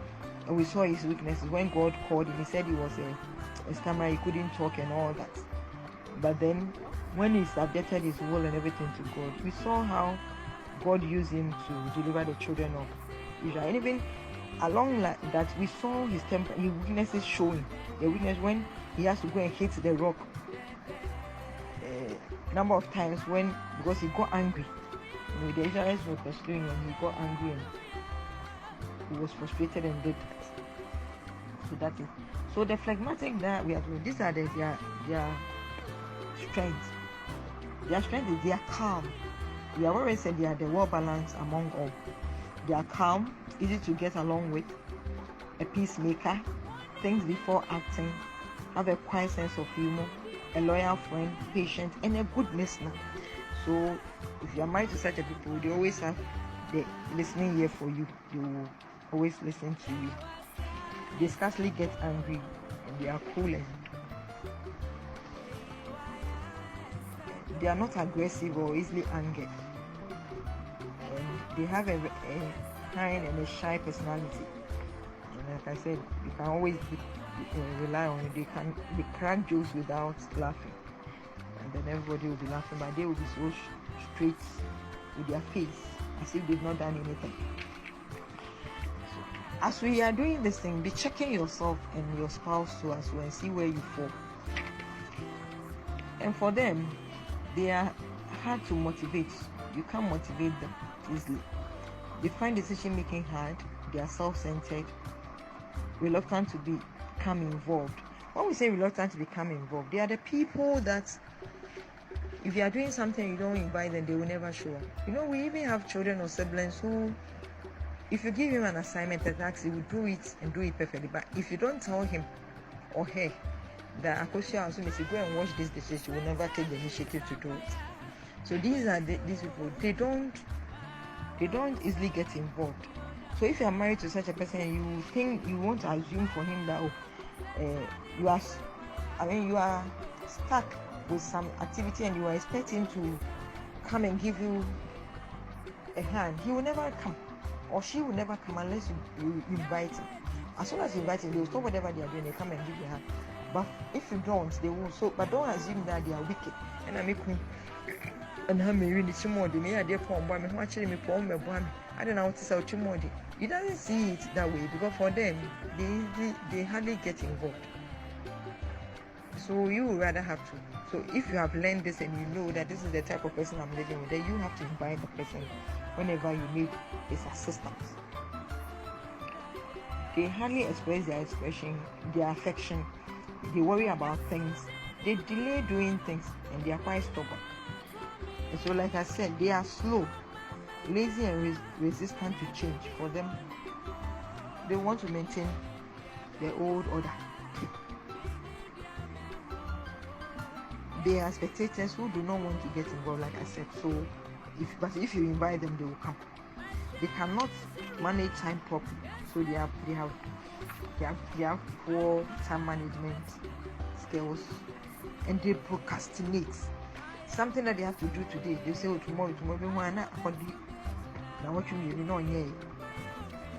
and we saw his weaknesses. When God called him, he said he was a stammerer, he couldn't talk and all that. But then when he subjected his will and everything to God, we saw how God used him to deliver the children of Israel. And even along that, we saw his weaknesses showing. The weakness when he has to go and hit the rock number of times because he got angry. The Israelites were pursuing him, he got angry and he was frustrated and did that. So that is. So the phlegmatic that we are doing, these are their strengths. Their strength is they are calm. We have already said they are the well balanced among all. They are calm, easy to get along with, a peacemaker, thinks before acting, have a quiet sense of humor, a loyal friend, patient, and a good listener. So if you are married to such a people, they always have the listening ear for you. They will always listen to you. They scarcely get angry, and they are cool, and they are not aggressive or easily angered. And they have a kind and a shy personality. And like I said, you can always rely on it. They crack jokes without laughing, and then everybody will be laughing, but they will be so straight with their face as if they've not done anything. So, as we are doing this thing, be checking yourself and your spouse too as well and see where you fall. And for them, they are hard to motivate. You can't motivate them easily. They find decision making hard. They are self-centered, reluctant to become involved. When we say reluctant to become involved, they are the people that if you are doing something you don't invite them, they will never show up. We even have children or siblings who, if you give him an assignment, a task, he will do it and do it perfectly. But if you don't tell him or her that Akosia also may say, go and wash this dishes, she will never take the initiative to do it. So these are these people. They don't easily get involved. So if you are married to such a person, you think you won't assume for him that you are stuck with some activity and you are expecting to come and give you a hand. He will never come, or she will never come unless you invite him. As soon as you invite him, they will stop whatever they are doing, they come and give you a hand. But if you don't, they will. So, but don't assume that they are wicked. And I make and how me really chimodi me I dear poem boy me who actually me poem me boy me I don't know what to say chimodi. You doesn't see it that way because for them they hardly get involved. So you would rather have to. So if you have learned this and you know that this is the type of person I'm living with, then you have to invite the person whenever you need his assistance. They hardly express their affection. They worry about things. They delay doing things, and they are quite stubborn. And so, like I said, they are slow, lazy, and resistant to change. For them, they want to maintain the old order. They are spectators who do not want to get involved, like I said. So, if you invite them, they will come. They cannot manage time properly, so they have poor time management skills, and they procrastinate. Something that they have to do today, they say, "Oh, tomorrow, why not?" Now what you know,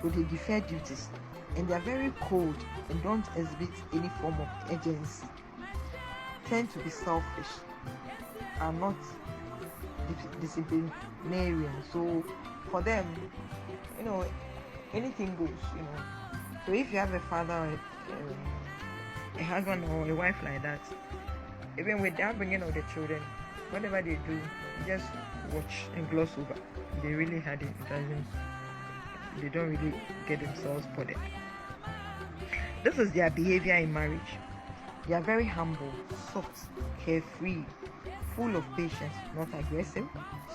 so they defer duties, and they are very cold and don't exhibit any form of urgency. Tend to be selfish, are not disciplinarian. So for them, anything goes. So if you have a father, or a husband, or a wife like that, even with the upbringing of the children, whatever they do, just watch and gloss over. They really had it. They don't really get themselves bothered. This is their behavior in marriage. They are very humble, soft, carefree, full of patience, not aggressive,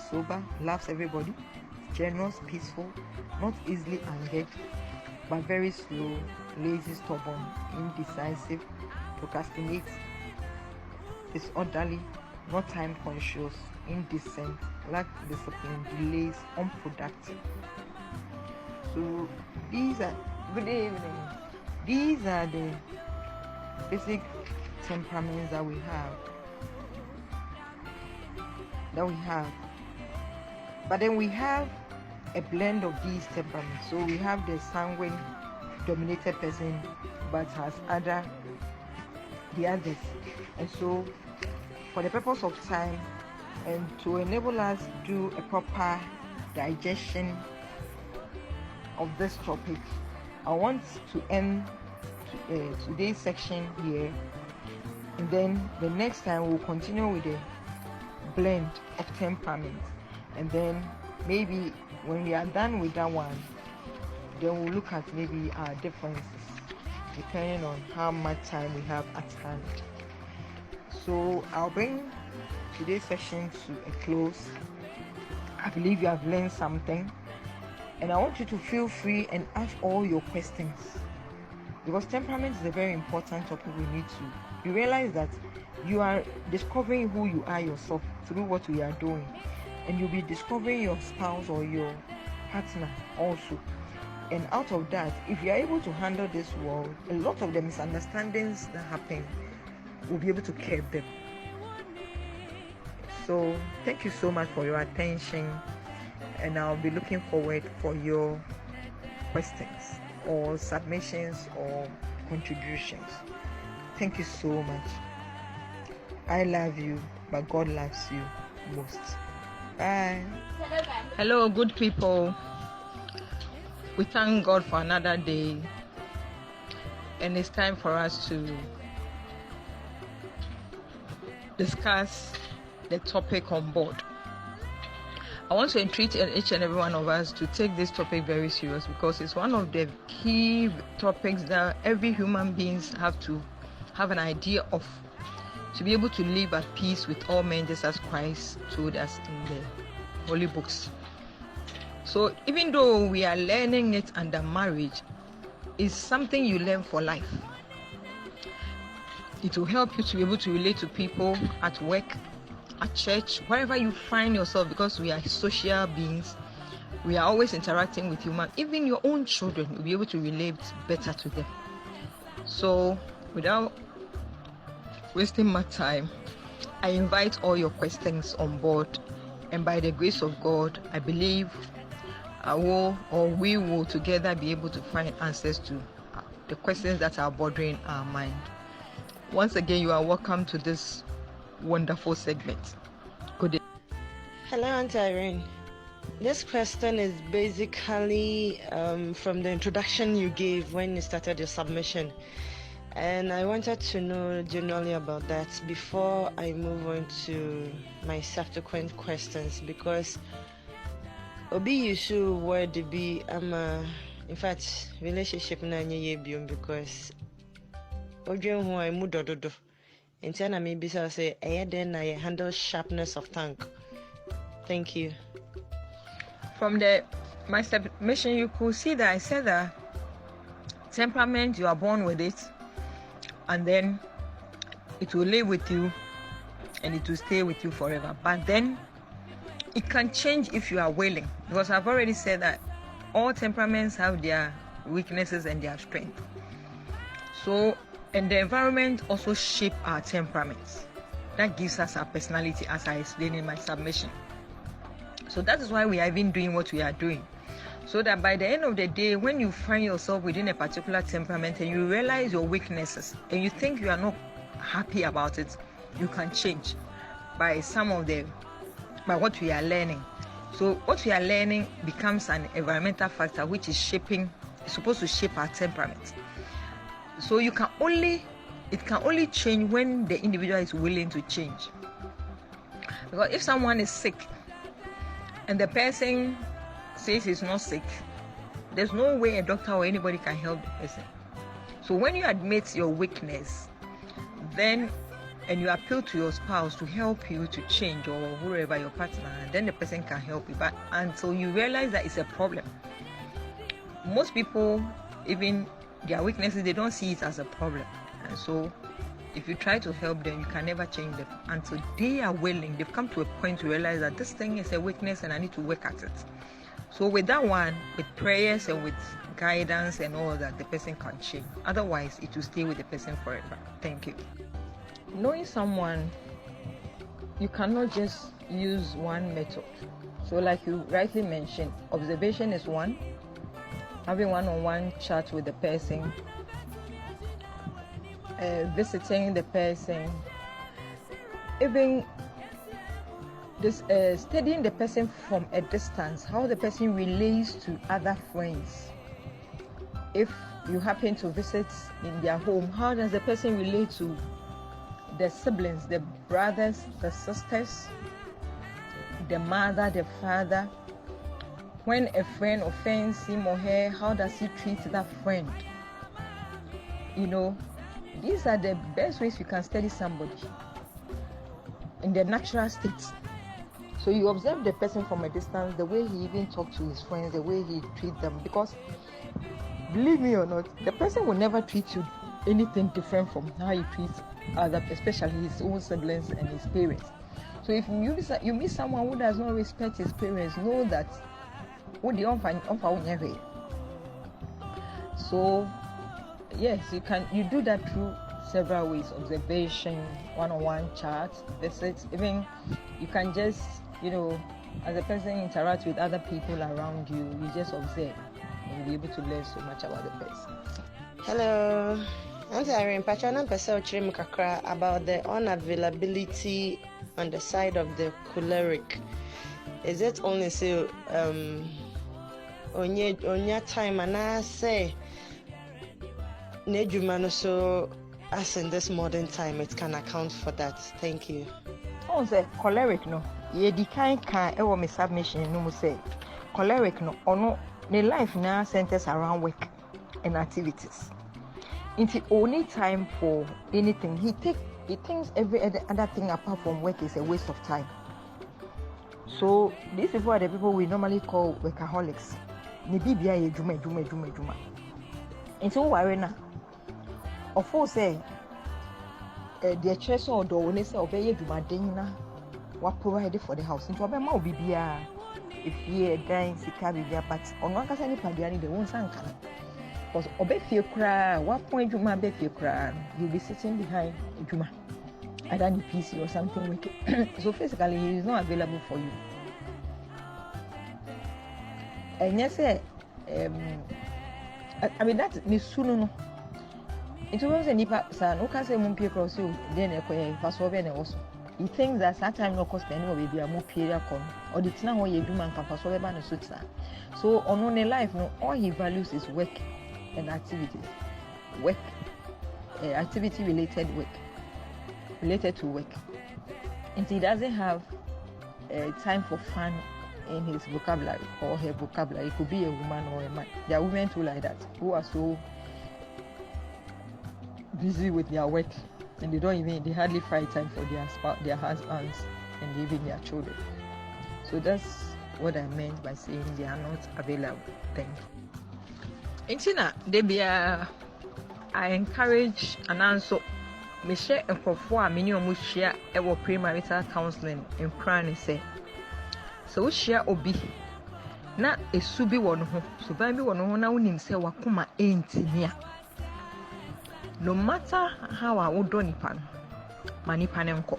sober, loves everybody, generous, peaceful, not easily angered, but very slow, lazy, stubborn, indecisive, procrastinates, disorderly, not time conscious, indecent, lack discipline, delays, unproductive. So these are good evening. These are the basic temperaments that we have. But then we have a blend of these temperaments. So we have the sanguine dominated person, but has the others. And so for the purpose of time and to enable us to do a proper digestion of this topic, I want to end today's section here, and then the next time we'll continue with the blend of temperament, and then maybe when we are done with that one, then we'll look at maybe our differences depending on how much time we have at hand. So I'll bring today's session to a close. I believe you have learned something, and I want you to feel free and ask all your questions, because temperament is a very important topic. You realize that you are discovering who you are yourself through what we are doing, and you'll be discovering your spouse or your partner also. And out of that, if you are able to handle this world, a lot of the misunderstandings that happen, we'll be able to curb them. So thank you so much for your attention, and I'll be looking forward for your questions or submissions or contributions. Thank you so much. I love you, but God loves you most. Bye. Hello, good people. We thank God for another day, and it's time for us to discuss the topic on board. I want to entreat each and every one of us to take this topic very serious, because it's one of the key topics that every human beings have to have an idea of, to be able to live at peace with all men, just as Christ told us in the holy books. So even though we are learning it under marriage, it's something you learn for life. It will help you to be able to relate to people at work, at church, wherever you find yourself, because we are social beings. We are always interacting with humans. Even your own children, you'll be able to relate better to them. So without wasting my time, I invite all your questions on board, and by the grace of God, I believe we will together be able to find answers to the questions that are bothering our mind. Once again, you are welcome to this wonderful segment. Good day. Hello, Aunty Irene. This question is basically from the introduction you gave when you started your submission, and I wanted to know generally about that before I move on to my subsequent questions, because Obi Yushu word be In fact, relationship na nye biom because odwen ho ai mu dododo. Enti na maybe say then I handle sharpness of tongue. Thank you. From my submission, you could see that I said that temperament, you are born with it, and then it will live with you and it will stay with you forever. But then it can change if you are willing, because I've already said that all temperaments have their weaknesses and their strengths. So, and the environment also shape our temperaments. That gives us our personality, as I explained in my submission. So that is why we are even doing what we are doing. So that by the end of the day, when you find yourself within a particular temperament and you realize your weaknesses and you think you are not happy about it, you can change by what we are learning. So what we are learning becomes an environmental factor which is supposed to shape our temperament. So it can only change when the individual is willing to change. Because if someone is sick and the person says he's not sick, there's no way a doctor or anybody can help the person. So when you admit your weakness, and you appeal to your spouse to help you to change, or whoever your partner, then the person can help you. But until you realize that it's a problem, most people, even their weaknesses, they don't see it as a problem. And so if you try to help them, you can never change them until they are willing. They've come to a point to realize that this thing is a weakness and I need to work at it. So with that one, with prayers and with guidance and all that, the person can change. Otherwise, it will stay with the person forever. Thank you. Knowing someone, you cannot just use one method. So like you rightly mentioned, observation is one. Having one-on-one chat with the person, visiting the person, even this studying the person from a distance, how the person relates to other friends. If you happen to visit in their home, how does the person relate to the siblings, the brothers, the sisters, the mother, the father? When a friend offends him or her, how does he treat that friend? These are the best ways you can study somebody in the natural state. So you observe the person from a distance, the way he even talks to his friends, the way he treats them. Because believe me or not, the person will never treat you anything different from how he treats others, especially his own siblings and his parents. So if you meet someone who does not respect his parents, know that so yes, you do that through several ways: observation, one-on-one chat, visits. Even you can just as a person interacts with other people around you, you just observe and be able to learn so much about the person. Hello, Aunty Irene, about the unavailability on the side of the choleric. Is it only so on your time and I say Nejumano, so as in this modern time it can account for that? Thank you. Oh, the choleric no. Ye di kind ever me submission no say choleric no ono the life now centers around work and activities. It's only time for anything. He thinks every other thing apart from work is a waste of time. So these people are the people we normally call workaholics. Ni bibia ye juma. Into warena. Of course say the church or do when say obey juma denna what provided for the house. Into obey ma bibia if ye dying sika bibia, but on one kasa ni padiani they won't sanka. Because obey fie kra what point juma be fie kra you'll be sitting behind juma. Either the PC or something wicked. So physically he is not available for you. And yes, I mean that ni sunu no. Into when nipa san o ka say mo pie cross you then e koye fa so be na woso. He thinks that time no cost any baby am pie akon or the tina ho ye duma nka fa so be ba na so tina. So on in life no, all he values is work and activities. Work, activity related to work. And he doesn't have time for fun in his vocabulary or her vocabulary. It could be a woman or a man. There are women too like that who are so busy with their work and they hardly find time for their husbands and even their children. So that's what I meant by saying they are not available. Thank you. In China, I encourage and also me share a for many almost share our premarital counseling in Crown say. So share obi na esubi wono ho so ban bi wono ho na wonim se wakoma entimia. No matter how I would do nipa no manipa ne nko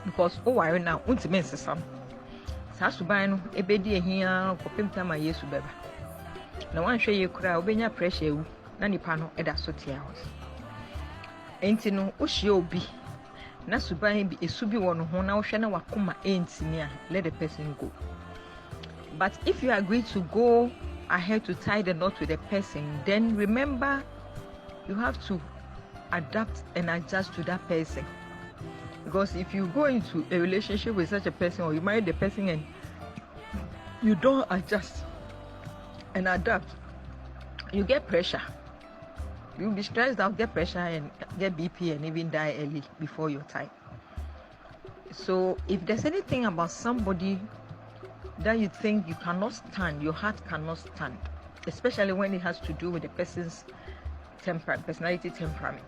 because o ware na untime nsesam saa suban no ebedi ehia kopem tama Yesu beba na wanhwe ye kura obenya pressure ewu na nipa no eda so tia house enti no o hye obi na suban bi esubi wono ho na wohwe na wakoma entimia, let the person go. But if you agree to go ahead to tie the knot with the person, then remember you have to adapt and adjust to that person. Because if you go into a relationship with such a person or you marry the person and you don't adjust and adapt, you get pressure. You'll be stressed out, get pressure and get BP and even die early before your time. So if there's anything about somebody that you think you cannot stand, your heart cannot stand, especially when it has to do with the person's personality temperament,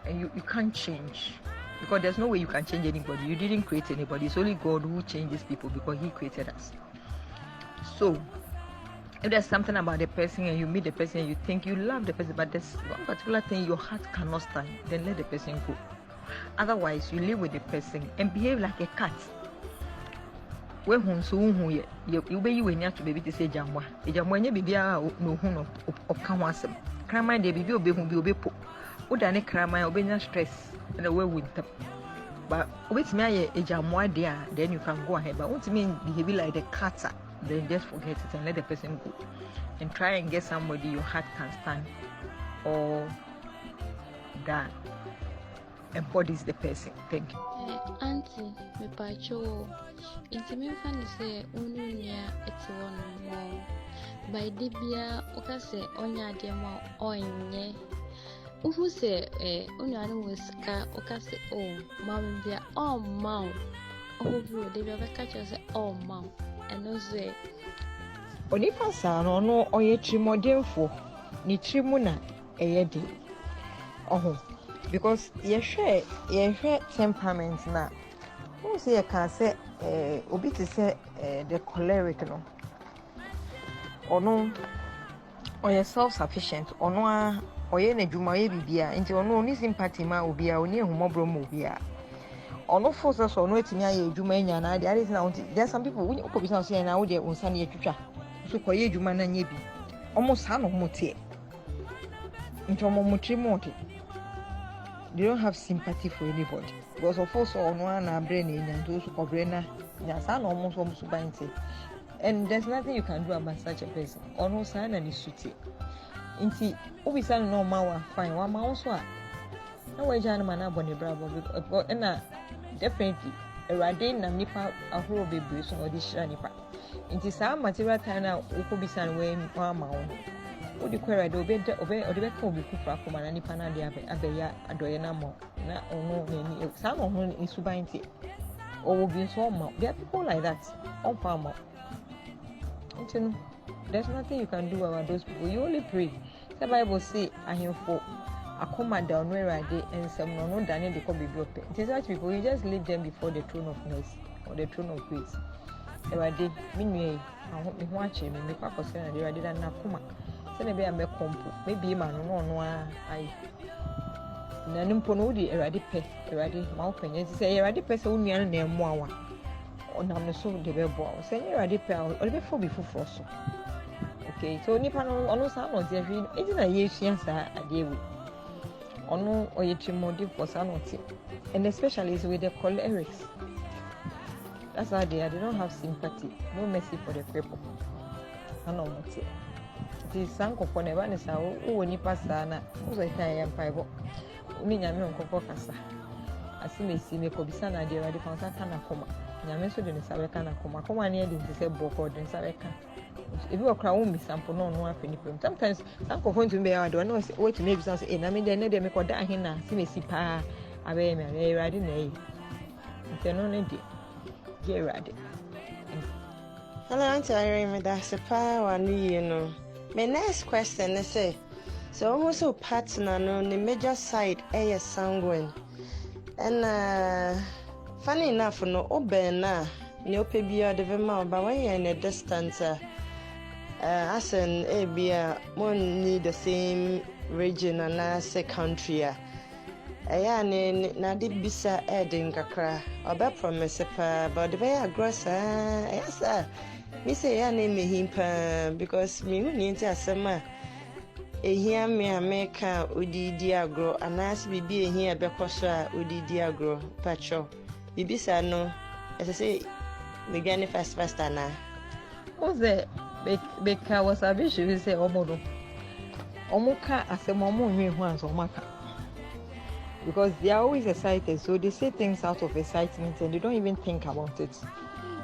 and you can't change, because there's no way you can change anybody. You didn't create anybody. It's only God who changes people because he created us. So if there's something about the person and you meet the person and you think you love the person, but there's one particular thing your heart cannot stand, then let the person go. Otherwise you live with the person and behave like a cat. When who so who you be you to baby to say jamwa nye bibia no hu no oka ho asem krama de bibi obe hu bi obe po udane krama obenya stress na we winter, but obetimi aye ejamwa de a, then you can go ahead. But ultimately behave like the cat, then just forget it and let the person go and try and get somebody your heart can stand or that embodies the person. Thank you. Auntie, me pacho. Intime fan say ununya eti wono mo. By dibia okase onya demo onye. Ufu se unya no weska okase o mawo bia o mawo. Ohu dibia be catch say o mawo. Eno ze Onipa sa no oye trimodemfo. Ni trimu na eyedi. Oho. Because you share temperament na. Who say you can say obi to say the choleric no. Or no, or you self-sufficient. Or no, or you ne juma ye bibia. Inti or no ni sympathy ma obia. Or ni humobro mo obia. Or no force us or no etinya ye juma nya na. There is now. There are some people when you go business say na wo de unsan ye twitwa. So ko ye juma na nya bi. Almost ha no mo tie. Inti omo mo trimo. They don't have sympathy for anybody. Because of course, on one brain and those who cover almost bind. And there's nothing you can do about such a person. Or no sign and is suited. Inti, Ubi san no mawa fine, one mouse one. No way, Janman, I'm on the bravo. And definitely, a radin and nipa a whole baby or this shanipa. Inti some material time, Ubi san way, one mount. What do you query? Obey or the back of the Kufa from an Anipana de Abeya, Adoyanamo, na or no, some of them is Subainti. Or will be so much. There are people like that on farmer. There's nothing you can do about those people. You only pray. The Bible say, I am for a command down where I did, and some no Daniel they come be broke. It is such people, you just leave them before the throne of mercy or the throne of grace. If I did, meanwhile, I hope you watch him and make up for saying, I did not come. Maybe I'm a compo, maybe man, no, I Nanimponodi eradi pe, eradi maupen. You say eradi pe so uni ane mwawa. On am so de bebo. Say eradi pe or be for before so. Okay, so nipa no ono sa no je hwi. Enti na ye hia sa ade wu. Ono oyetimodi for sa no ti. And especially is with the cholerics. That's how they don't have sympathy, no mercy for the people. Ano mo ti. Ti sanko po ne ba ne sa wo nipa sa na. Wo say tan yan paibo. Uni nyame onkoko kasa asi me si me ko bisa na de rade kan saka na koma nyame so de ne sabe ka na koma ne de se boko de sabe ka if you okra won mi sample no afeni pem sometimes some confront me I don't know what to maybe say na me de ne de me ko da hin na si me si pa abe me rade na yi nti no ne de je rade. Hello, Aunty Irene. That's a power, you know. My next question is so also partner on the major side, a sanguine. And funny enough, no obena, no pebia de vema, but when you're in a distance, as an abia, one need the same region and as a country. Na di bisa edin kakra, oba promise pa, but the way I gross, yes, me say ya name him pa because me who need to asema ehia me America odi agro anas bibi ehia bekoso a odi agro pacho bibi sa no as I say me gani fast na What's the beka was a bit you say omodo omuka asema omo nwe ho anso maka because they are always excited, so they say things out of excitement and they don't even think about it.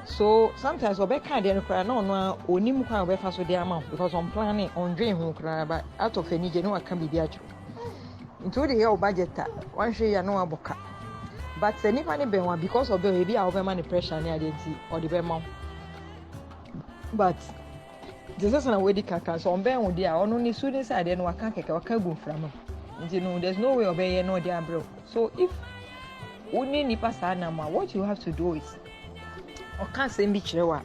So sometimes obeka dey no onim kwa obefa so dey amount because on planning on dream ho kra but out of any no aka bibi ajo into the year budget one share ya no aboka but the nipa ne benwa because of the bi a obema ne pressure ne identity or the bema but this is na wedi kaka so on ben wo dey a ono ni students side no aka keke waka gu from you know there's no way obey no dey bro. So if uni nipa sa na ma what you have to do is or can't say me chirewa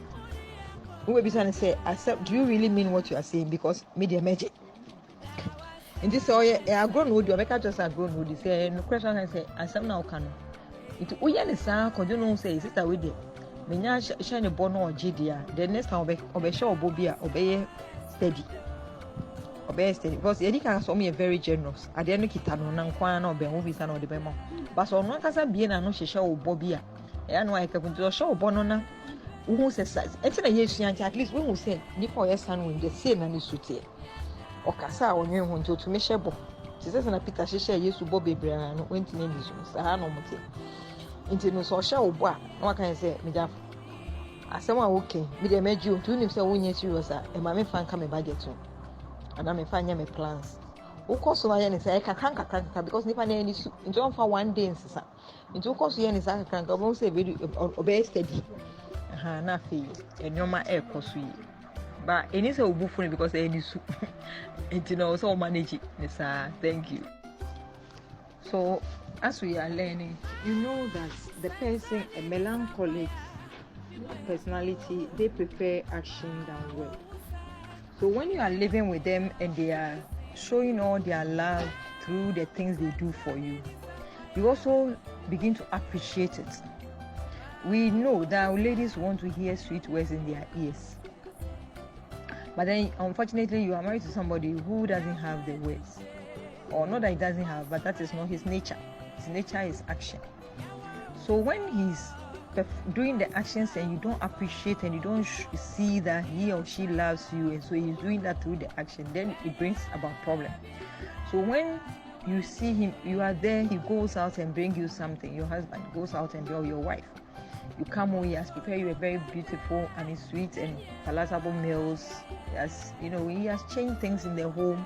who will be saying say accept do you really mean what you are saying because media magic in this I grown wood you make just a grown wood say no question can say accept now can it uya ne sa ko no say sister we dey menya shine bono or gdia the next time obe show obobia obey steady because yedi kan so me very generous ade no kita no na nkwan na obe ho bisa na ode be mo but so no kasa bie na no hyehyɛ obobia ya no aka kunto show bono na wo se size enti na yesu yanti at least when we say nipa oye san when the say na ni sutie okasa onwe ho nto to me hyebo ti se na Peter hyehyɛ yesu bo bebre na no wenti na ni so sa no mote enti no so hyɛ obo a na waka say me jaf asɛm a okay me de meji o tu nim say wo nya serious a e ma me fan ka me budget o and I'm fanya me plans ukoso na ye ni say kakranka because nipa na ni su nti on fa one day nsisa nti ukoso ye ni say kakranka obo say very obey steady na fe enyoma ekoso yi ba eni say obufu ni because eni su nti no so manage ni sir. Thank you. So as we are learning, you know that the person a melancholic personality, they prefer action than word. So when you are living with them and they are showing all their love through the things they do for you, you also begin to appreciate it. We know that ladies want to hear sweet words in their ears. But then unfortunately you are married to somebody who doesn't have the words. Or not that he doesn't have, but that is not his nature. His nature is action. So when he's doing the actions and you don't appreciate and you don't see that he or she loves you, and so he's doing that through the action, then it brings about problem. So when you see him, you are there, he goes out and brings you something, your husband goes out and or your wife, you come home, he has prepared you a very beautiful and sweet and palatable meals, he has changed things in the home,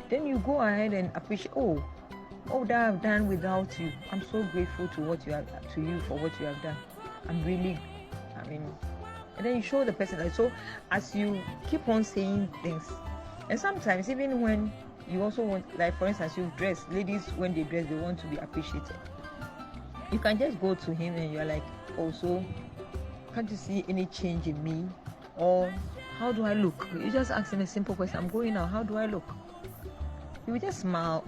then you go ahead and appreciate, oh that I've done without you. I'm so grateful to what you have for what you have done. And then you show the person that. So as you keep on saying things, and sometimes even when you also want, like for instance, you dress, ladies when they dress, they want to be appreciated. You can just go to him and you're like, oh, so can't you see any change in me? Or how do I look? You just ask him a simple question. I'm going out, how do I look? He will just smile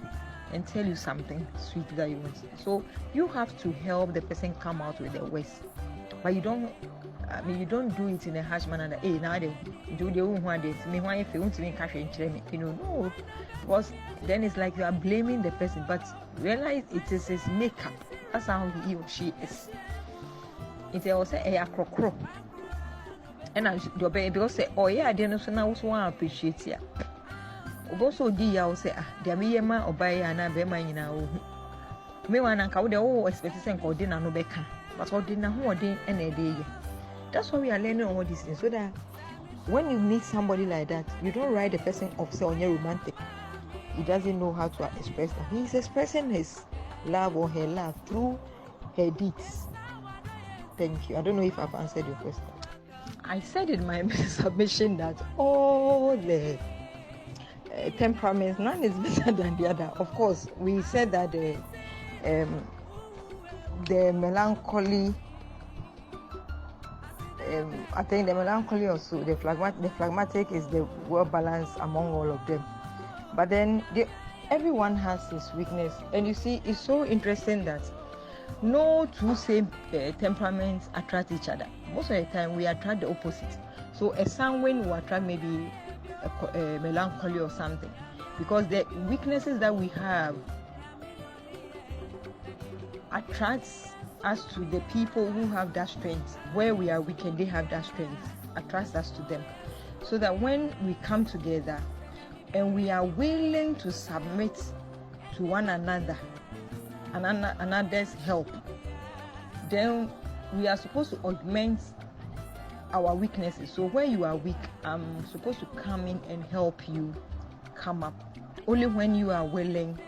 and tell you something sweet that you want. So you have to help the person come out with their words, but you don't do it in a harsh manner that now they do their own one days me why if you want to make cash no, because then it's like you are blaming the person, but realize it is his makeup. That's how he or she is. It also a crocro and I because say I didn't so now also want to appreciate ya. Also di ya say there me yema obai ana be ma nyina wo me wan anka wo de wo expect say nka odi na no beka but odi na ho odi na e dey. That's why we are learning all these things, so that when you meet somebody like that, you don't write the person off say on your romantic. He doesn't know how to express that. He's expressing his love or her love through her deeds. Thank you. I don't know if I've answered your question. I said in my submission that all the temperaments, none is better than the other. Of course, we said that the melancholy, I think the melancholy also, the phlegmatic is the well balanced among all of them. But then everyone has his weakness, and you see, it's so interesting that no two same temperaments attract each other. Most of the time, we attract the opposite. So a sanguine will attract maybe a melancholy or something, because the weaknesses that we have attracts us to the people who have that strength. Where we are weak and they have that strength, attracts us to them. So that when we come together and we are willing to submit to one another, another's help, then we are supposed to augment our weaknesses. So where you are weak, I'm supposed to come in and help you come up, only when you are willing.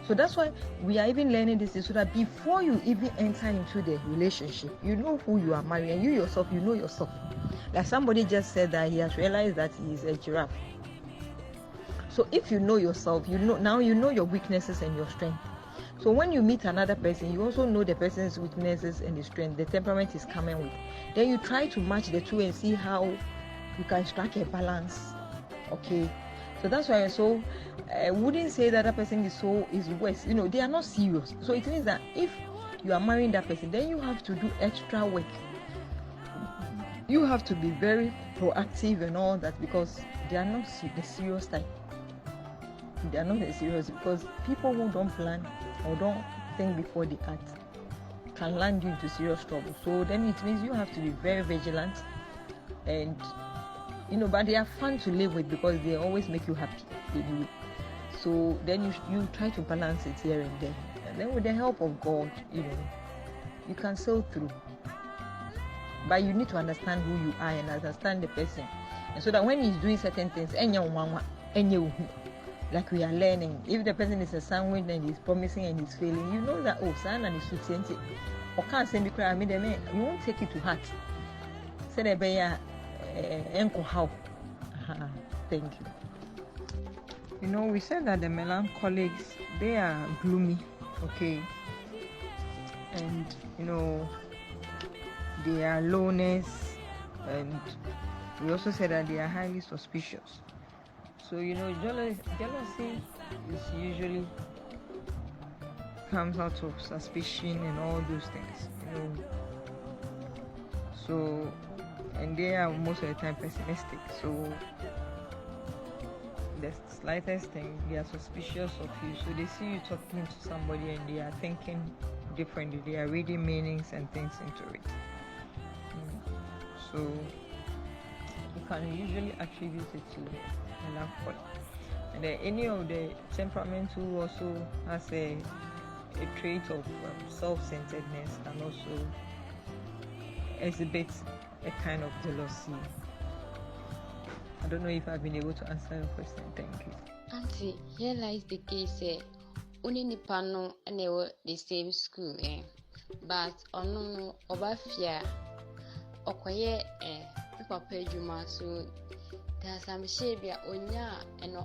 So that's why we are even learning this, so that before you even enter into the relationship, you know who you are marrying, and you yourself, you know yourself. Like somebody just said that he has realized that he is a giraffe. So if you know yourself, you know your weaknesses and your strength. So when you meet another person, you also know the person's weaknesses and the strength, the temperament is coming with. Then you try to match the two and see how you can strike a balance. Okay. So that's why I wouldn't say that person is worse. You know, they are not serious. So it means that if you are marrying that person, then you have to do extra work. You have to be very proactive and all that, because they are not the serious type. They are not the serious, because people who don't plan or don't think before they act can land you into serious trouble. So then it means you have to be very vigilant, and but they are fun to live with because they always make you happy anyway. So then you try to balance it here and there, and then with the help of God, you can sail through. But you need to understand who you are and understand the person, and so that when he's doing certain things, like we are learning, if the person is a sanguine and he's promising and he's failing, you know that son and his suit or can't send me cry. You won't take it to heart. Say the bear. How? Thank you. We said that the melancholics, they are gloomy, okay, and they are loners, and we also said that they are highly suspicious. So jealousy is usually comes out of suspicion and all those things, So. And they are most of the time pessimistic. So the slightest thing, they are suspicious of you. So they see you talking to somebody and they are thinking differently. They are reading meanings and things into it. So you can usually attribute it to melancholy. And then any of the temperament who also has a trait of self-centeredness and also exhibits a kind of jealousy. I don't know if I've been able to answer your question. Thank you. Auntie, here lies the case. Only Nipano and they were the same school, but no Obafia Okoye Papa Juma. So there's some shabia onya and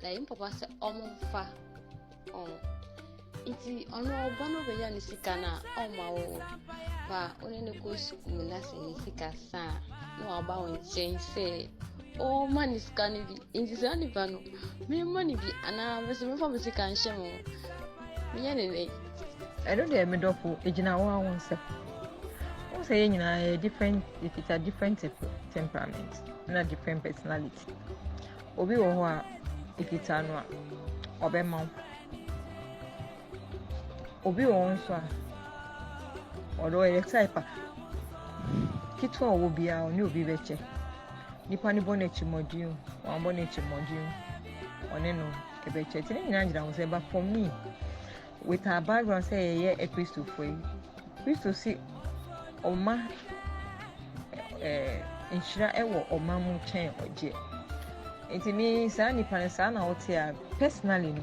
like Papa said fa iti ono bono beya ni sikana o ba only no go school na se ni sikasa no aba won say oh man is can be in this any bano me money be ana me for me sikan shemo me yene I don't dey me dofo ejina wa won se won say nyina different, if it's a different temperament and a different personality obi wo ho a if it's anu a obema obi won so a odo e type kitwa wo bia oni obi beche nipa ni bonechi module wan bonechi module one no kebeche tini nyina ngira wo say but for me with our background, say, yeah, a Christo free. Christo see, Oma, Inshira Ewo, or Mamu Chain or J. It means Sandy Panasana out here personally.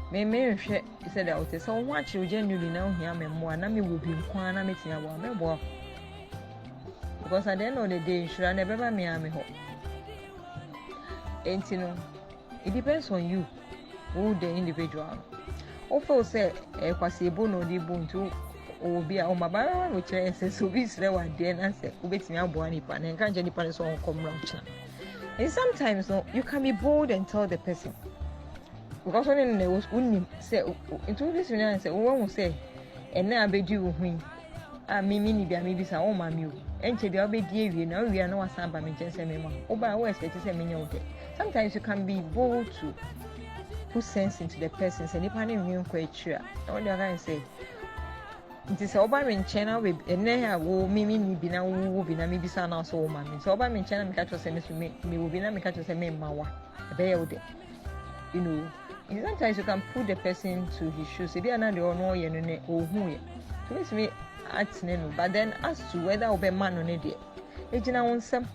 Me said out there, so much you genuinely know him and more, and will be Kwana meeting a woman. Because at the end of the day, should I never me ame ho. And you know, it depends on you, who the individual. Also say, kwasi bono di buntu obi a omabara no chere say so bi sre wa de na say obetimi aboa nipa na nka je nipa ne so on come round chana. And sometimes no, you can be bold and tell the person. Because when they was unnim say into this one and say won say ena abedi wo hu a mimi ni bia me bisa o ma mi o enche bia obedi awie na awie na wasan ba me nchen say me ma oba wo expect say me nya o de. Sometimes you can be bold to put sense into the person. Say nipa ne nwi nkwa atwa all the guy say it is oba me nchen na we ene ha wo mimi ni bi na wo bi na me bisa na so o ma me so oba me nchen na me ka cho say me wo bi na me ka cho say me ma wa be ye o de. You know, sometimes you can put the person to his shoes. If you are not the owner, you know, or who you. To make me act no. But then as to whether obe man on it, it's now on some.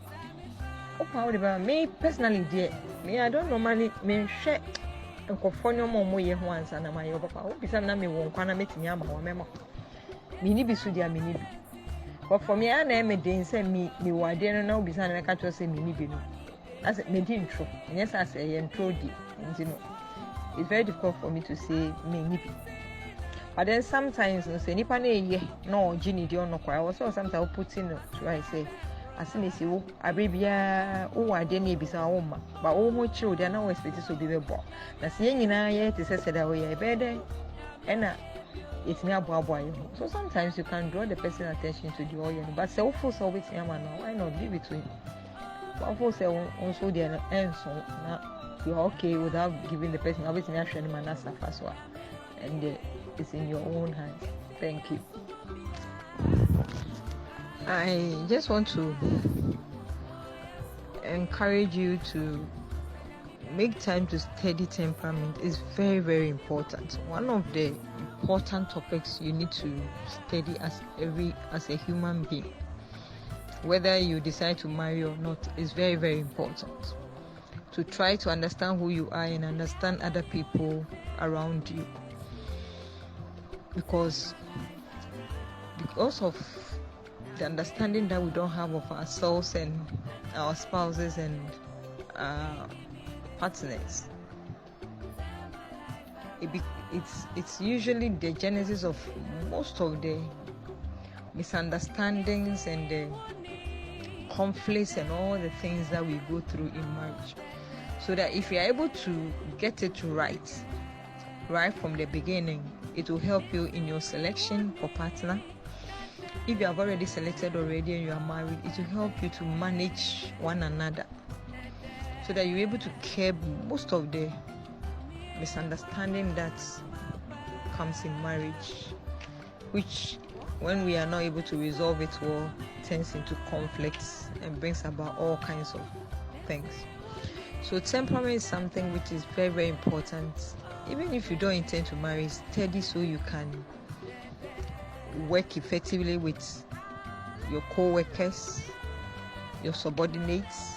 Oh, however, me personally, dear, me I don't normally me share. And conform more year once and my papa. Oh, because na me won't wanna meet me ama wa memo. Me ni bisu dia me ni bi. But for me, I na me den say me wa dey no na obi say na ka to say me ni bi no. As me di intro. Yes, as a intro di. You know, it's very difficult for me to say me. But then sometimes you say nipa na ye no gini di ono kwa. Also sometimes I put in to I say as me see wo abrebia wo ade na ebisa wo ma but wo ho chiro dia na wo expect so bi bebo na se nyina ye te se da wo ye be den ena it's me abo ayo. So sometimes you can draw the person attention to the oil but say wo feel so with him na why not leave it to him. But wo say also dia na so na you are okay without giving the person obviously actually manasa first one and it's in your own hands. Thank you. I just want to encourage you to make time to study temperament. It's very, very important. One of the important topics you need to study as a human being, whether you decide to marry or not, is very, very important. To try to understand who you are and understand other people around you. Because of the understanding that we don't have of ourselves and our spouses and partners, it's usually the genesis of most of the misunderstandings and the conflicts and all the things that we go through in marriage. So that if you're able to get it right from the beginning, it will help you in your selection for partner. If you have already selected and you are married, it will help you to manage one another so that you're able to curb most of the misunderstanding that comes in marriage, which when we are not able to resolve it well, turns into conflicts and brings about all kinds of things. So temperament is something which is very, very important. Even if you don't intend to marry, study so you can work effectively with your co-workers, your subordinates,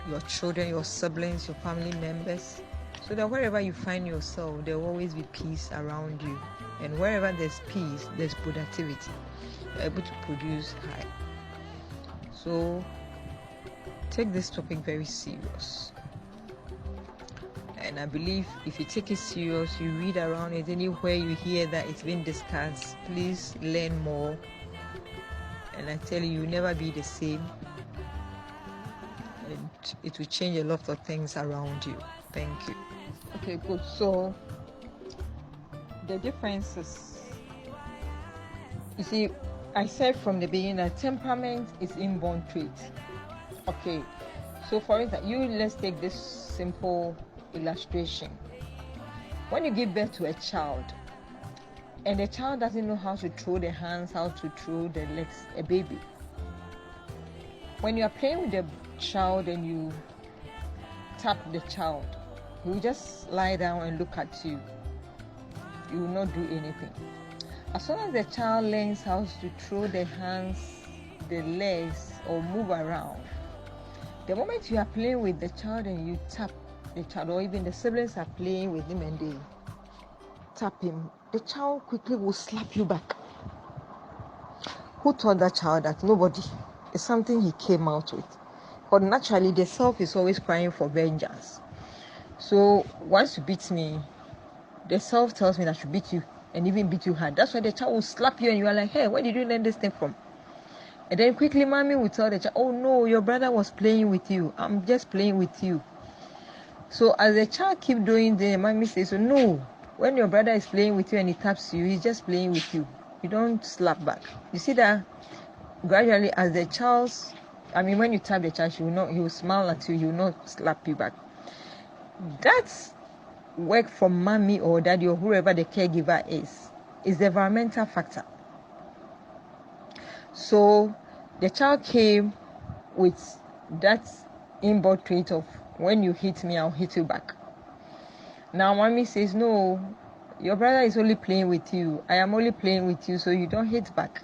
your children, your siblings, your family members, so that wherever you find yourself, there will always be peace around you. And wherever there's peace, there's productivity. You're able to produce high. So take this topic very serious. And I believe if you take it serious, you read around it, anywhere you hear that it's been discussed, please learn more. And I tell you, you'll never be the same. And it will change a lot of things around you. Thank you. Okay, good. So the differences, you see, I said from the beginning that temperament is inborn trait. Okay, so for instance, let's take this simple illustration. When you give birth to a child and the child doesn't know how to throw the hands, how to throw the legs, a baby, when you are playing with the child and you tap the child, he will just lie down and look at you. you will not do anything. As soon as the child learns how to throw the hands, the legs, or move around, the moment you are playing with the child and you tap the child, or even the siblings are playing with him and they tap him, the child quickly will slap you back. Who taught that child that? Nobody. It's something he came out with. But naturally, the self is always crying for vengeance. So once you beat me, the self tells me that I should beat you and even beat you hard. That's why the child will slap you and you are like, hey, where did you learn this thing from? And then quickly mommy will tell the child, oh no, your brother was playing with you. I'm just playing with you. So as the child keep doing the mommy says, so no, when your brother is playing with you and he taps you, he's just playing with you. You don't slap back. You see that gradually as the child's, when you tap the child, he will smile at you, he will not slap you back. That's work from mommy or daddy or whoever the caregiver is the environmental factor. So the child came with that inborn trait of when you hit me, I'll hit you back. Now mommy says, no, your brother is only playing with you. I am only playing with you, so you don't hit back.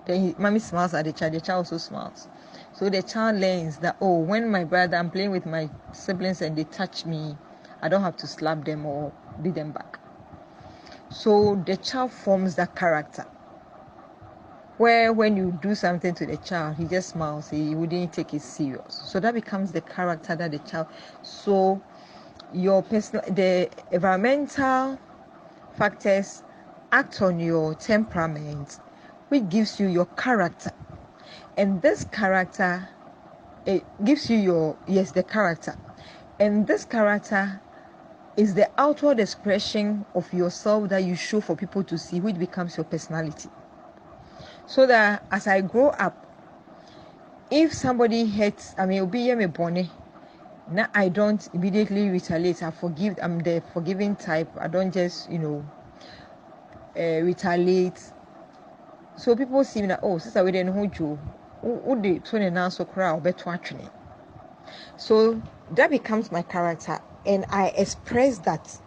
Then mommy smiles at the child also smiles. So the child learns that, oh, when I'm playing with my siblings and they touch me, I don't have to slap them or beat them back. So the child forms that character, where when you do something to the child, he just smiles, he wouldn't take it serious. So that becomes the character that the child. So the environmental factors act on your temperament, which gives you your character. And this character, it gives you the character. And this character is the outward expression of yourself that you show for people to see, which becomes your personality. So that as I grow up, if somebody hurts, now I don't immediately retaliate. I'm the forgiving type. I don't just, retaliate. So people see me that, oh, sister, we didn't hold you. So that becomes my character, and I express that,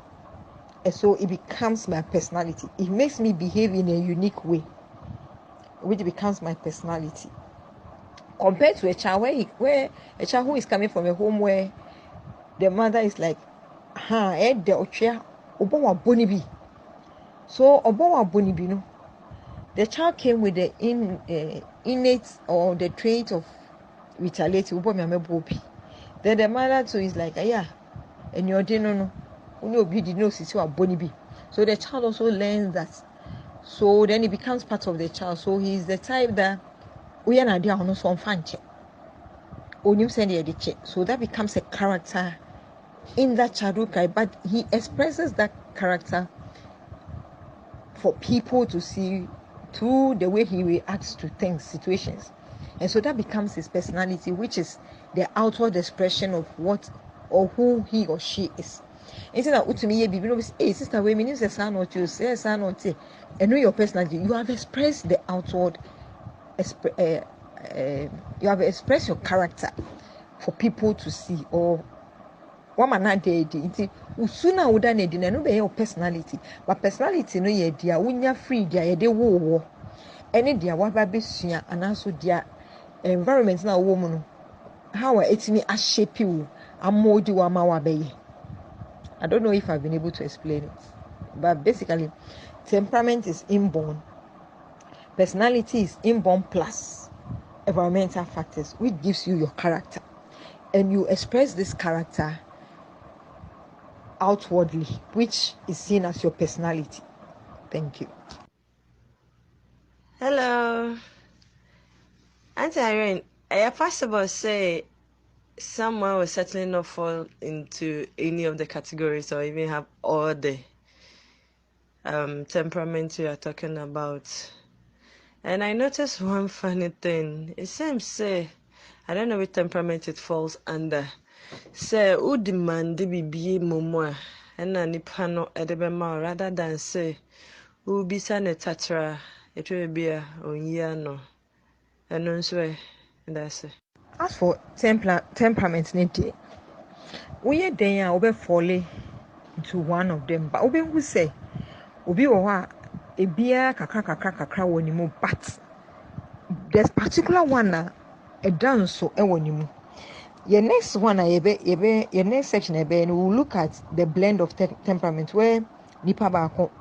and so it becomes my personality. It makes me behave in a unique way, which becomes my personality. Compared to a child where a child who is coming from a home where the mother is like, so the child came with the innate or the trait of retaliating. Then the mother too is like, and your dinner no. So the child also learns that. So then it becomes part of the child. So he's the type that we are not doing some fancy. So that becomes a character in that childhood cry, but he expresses that character for people to see through the way he reacts to things, situations. And so that becomes his personality, which is the outward expression of what or who he or she is. Instead of hey sister, we mean the son or you say son or say, and know your personality. You have expressed the outward, you have expressed your character for people to see. Or woman not dead. Usuna would need no be your personality, but personality no ye dear when you're free, dear de war. Any dear what baby and also dear environment now woman. How it's me I shape you. I'm more do amawabe. I don't know if I've been able to explain it, but basically, temperament is inborn, personality is inborn plus environmental factors, which gives you your character, and you express this character outwardly, which is seen as your personality. Thank you. Hello, Aunty Irene. Are you possible say someone will certainly not fall into any of the categories or even have all the temperaments you are talking about? And I noticed one funny thing. It seems say I don't know which temperament it falls under. Say who demand the be momo and nipa no edebema rather than say who be sane tatra it will be a no and no swear and that's it. As for temperament, we are there, we fall into one of them, but we will say, obi wo ha ebia kakra wɔ ne mu, but there's particular one na ɛda nso ɛwɔ ne mu. Your next one your next section we will look at the blend of temperament where nipa baako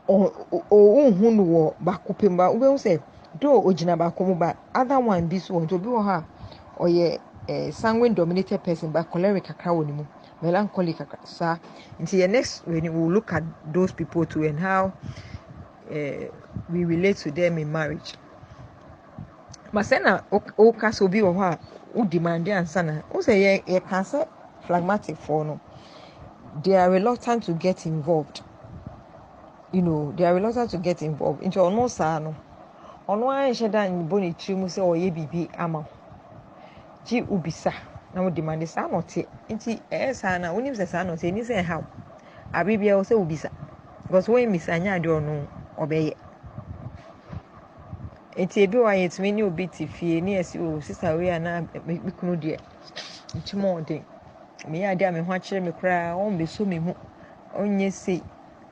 o hu no wɔ baako pemba we say do ogina baako mu ba other one this one to be ha or sanguine dominated person but choleric kakra wɔ ne mu, melancholic kakra sa. Until your next we will look at those people too and how we relate to them in marriage. Masena o kaso obi wɔ hɔ a wo demand answer na wo say ye cancer phlegmatic for no, they are reluctant to get involved. They are reluctant to get involved into ono saa no ono an sheda nboni trimu say oye bibi ama ji ubisa na wo demand saa no te nti saa na wonim say saa no te ni say how abibia wo say ubisa because when misanya ade ono obeye enti ebi wa yetimi ni obi ti fie ni esi o sister we na mekunu de ntimo de me ya de a me ho akere me kra on be so me hu onye sei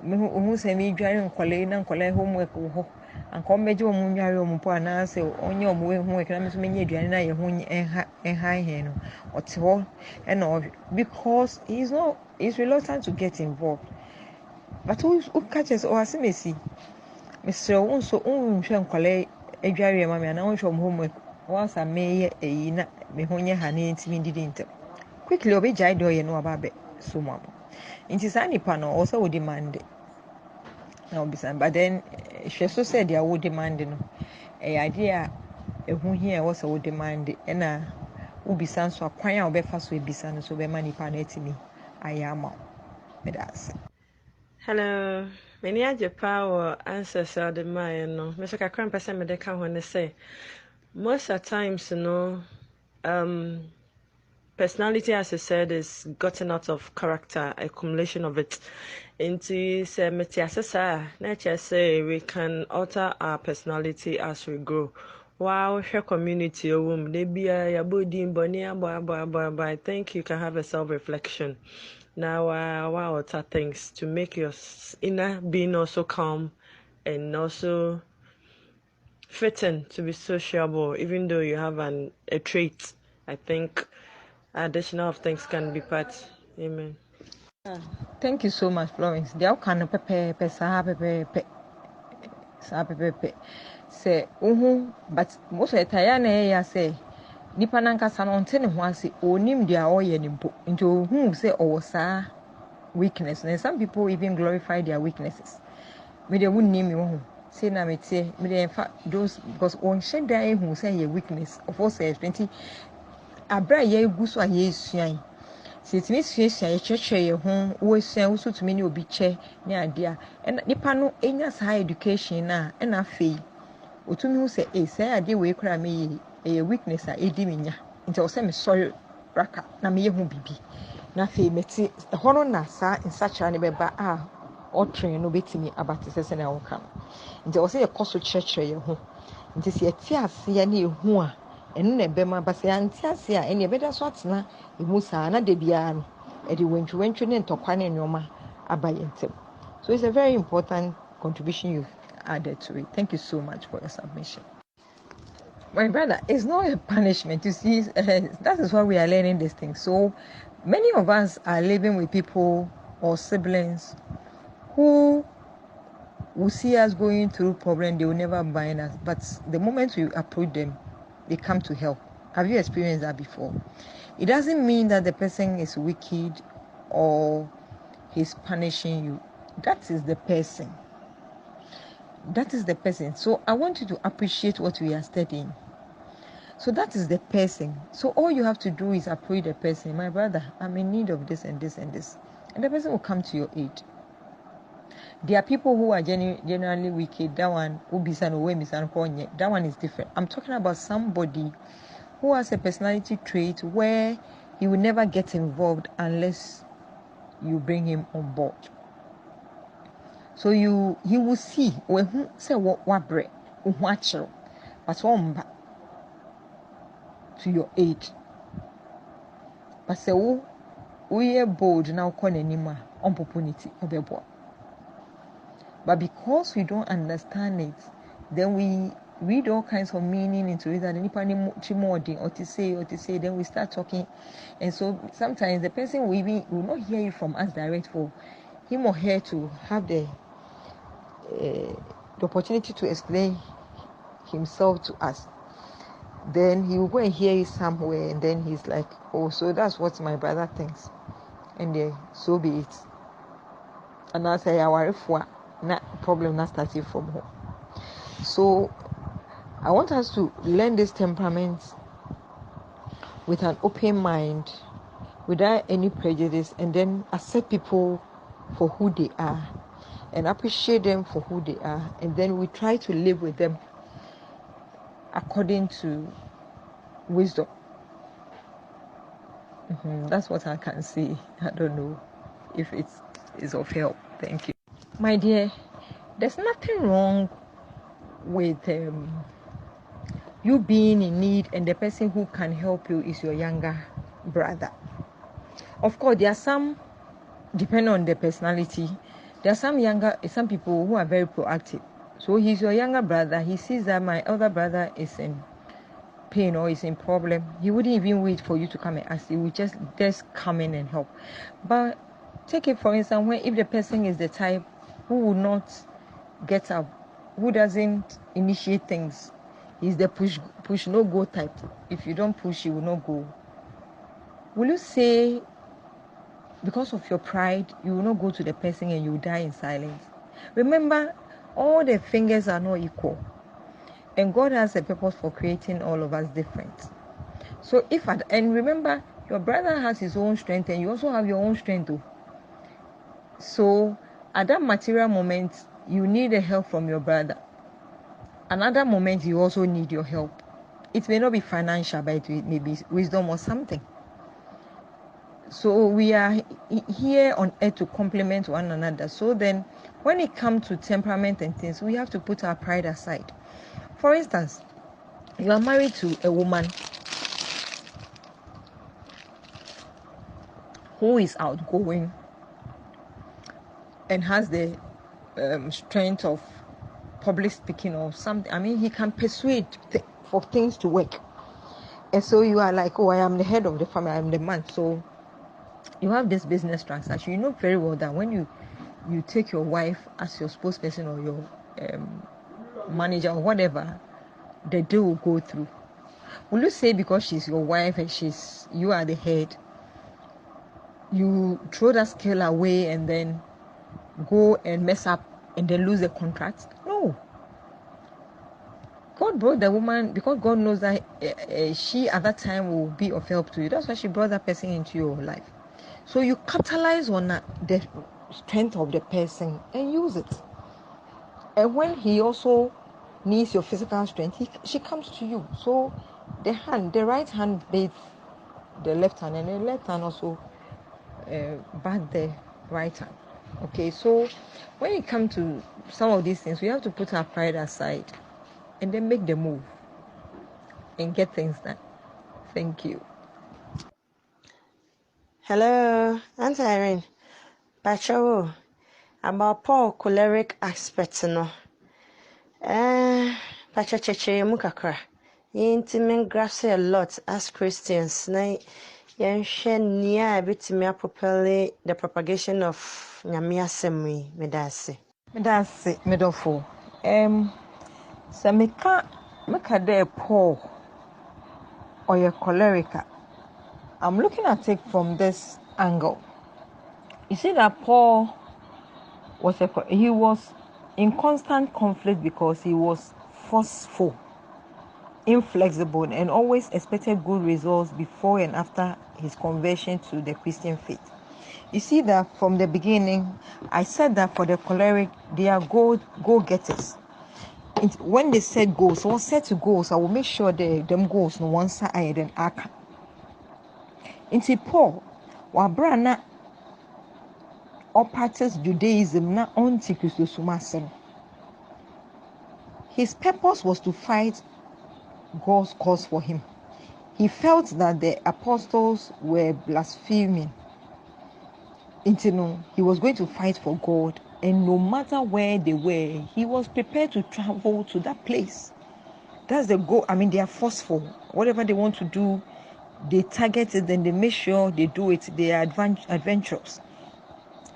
me hu se me dware nkole na nkole homework wo ho anko meje wo mu nware wo mu po ana se onye omo we hu ekra me so menye aduane na ye ho enha he no ote ho and because he's reluctant to get involved. But who catches or asimesi Mr. Unso unhwe nkole adware ma me ana unhwe mo homework once I may na me ho nye ha na ntimi didn't quickly obi jai do ye no ababe so mo nti sa nipa no also would demand na obisan but then she so said they would demand no idea ehu here was would demand na obisan so akwan a obefa so ebisan so be manipa na etimi ayama me das. Hello, many aje power ancestor the man no. Mr. Kakran person me de ka ho ne say most of times personality, as I said, is gotten out of character, accumulation of it. Into say nature say we can alter our personality as we grow. Wow, share community room. They be a body boy. I think you can have a self-reflection. Now, alter things to make your inner being also calm and also fitting to be sociable, even though you have a trait. I think additional of things can be part. Amen. Thank you so much, Florence. The outcome pepe say but most of the time na say nipa nankasa no nte ne ho ase onim dia oye ne mpo nti who say owosa weakness and some people even glorify their weaknesses. Me dey won name me ho say na me tie me dey in fact those because on sheda who say your weakness of all say 20 abra ye gu so a ye suan si timi suan ye chechwe ye ho wo suan wo so tumi ne obi che ne ade a nipa no enya sa education na na afei otumi hu say say ade we kura me ye weakness a edi me nya nti o say me sorry raka na me ye hu bibi na afei meti ho no na sa nsacha ne beba a o train no betimi abate sese na wo ka nti o say ye koso chechwe ye ho nti si eti ase ya ne ehu a enu na bema base anti ase a ene ebeda so atena emu saa na de bia no e de wentwe ne ntokwa ne nyoma abayentem. So it's a very important contribution you've added to it. Thank you so much for your submission. My brother, it's not a punishment. You see, that is why we are learning this thing. So many of us are living with people or siblings who will see us going through problems. They will never bind us. But the moment we approach them, they come to help. Have you experienced that before? It doesn't mean that the person is wicked or he's punishing you. That is the person. That is the person. So I want you to appreciate what we are studying. So that is the person. So all you have to do is approach the person. My brother, I'm in need of this and this and this. And the person will come to your aid. There are people who are generally wicked. That one, that one is different. I'm talking about somebody who has a personality trait where he will never get involved unless you bring him on board. So he will see when say what bread, but to your aid. But say we are bold now calling him opportunity of a boy. But because we don't understand it, then we read all kinds of meaning into it, and or to say, then we start talking. And so sometimes the person will not hear it from us direct, for him or her to have the opportunity to explain himself to us. Then he will go and hear it somewhere, and then he's like, oh, so that's what my brother thinks, and so be it. And I say, our problem not starting from home. So I want us to learn this temperament with an open mind, without any prejudice, and then accept people for who they are and appreciate them for who they are, and then we try to live with them according to wisdom. That's what I can say. I don't know if it is of help. Thank you. My dear, there's nothing wrong with you being in need, and the person who can help you is your younger brother. Of course, there are some, depending on the personality, there are some people who are very proactive. So he's your younger brother. He sees that my elder brother is in pain or is in problem. He wouldn't even wait for you to come and ask. He would just come in and help. But take it for instance, if the person is the type who will not get up, who doesn't initiate things, he's the push no go type. If you don't push, he will not go. Will you say, because of your pride, you will not go to the person and you will die in silence? Remember, all the fingers are not equal, and God has a purpose for creating all of us different. So and remember, your brother has his own strength, and you also have your own strength too. So at that material moment, you need the help from your brother. Another moment, you also need your help. It may not be financial, but it may be wisdom or something. So we are here on earth to complement one another. So then, when it comes to temperament and things, we have to put our pride aside. For instance, you are married to a woman who is outgoing and has the strength of public speaking or something. I mean, he can persuade for things to work. And so you are like, oh, I am the head of the family, I am the man. So you have this business transaction. You know very well that when you take your wife as your spokesperson or your manager or whatever, the deal will go through. Will you say because she's your wife and you are the head, you throw that scale away and then go and mess up and then lose the contract? No. God brought the woman because God knows that she at that time will be of help to you. That's why she brought that person into your life. So you capitalize on the strength of the person and use it. And when he also needs your physical strength, she comes to you. So the right hand bathes the left hand, and the left hand also bath the right hand. Okay, so when it comes to some of these things, we have to put our pride aside and then make the move and get things done. Thank you. Hello, Aunty Irene. Pacho, about Paul choleric aspect, no. Pacho cheche mukakra. Intimate grasp a lot as Christians. Na yenshe niya bitimi apopele the propagation of nyame asɛm medase. Medase medofo. So meka de Paul or your choleric. I'm looking at it from this angle. You see that Paul was in constant conflict because he was forceful, inflexible, and always expected good results before and after his conversion to the Christian faith. You see that from the beginning, I said that for the choleric, they are go-getters. When they set goals, or set to goals, I will make sure them goals no one side and aka. Into Paul, wabrana or practice Judaism na onti Christosumase. His purpose was to fight God's cause for him. He felt that the apostles were blaspheming. He was going to fight for God And no matter where they were, he was prepared to travel to that place. That's the goal. I mean, they are forceful. Whatever they want to do, they target it, then they make sure they do it. They are adventurous.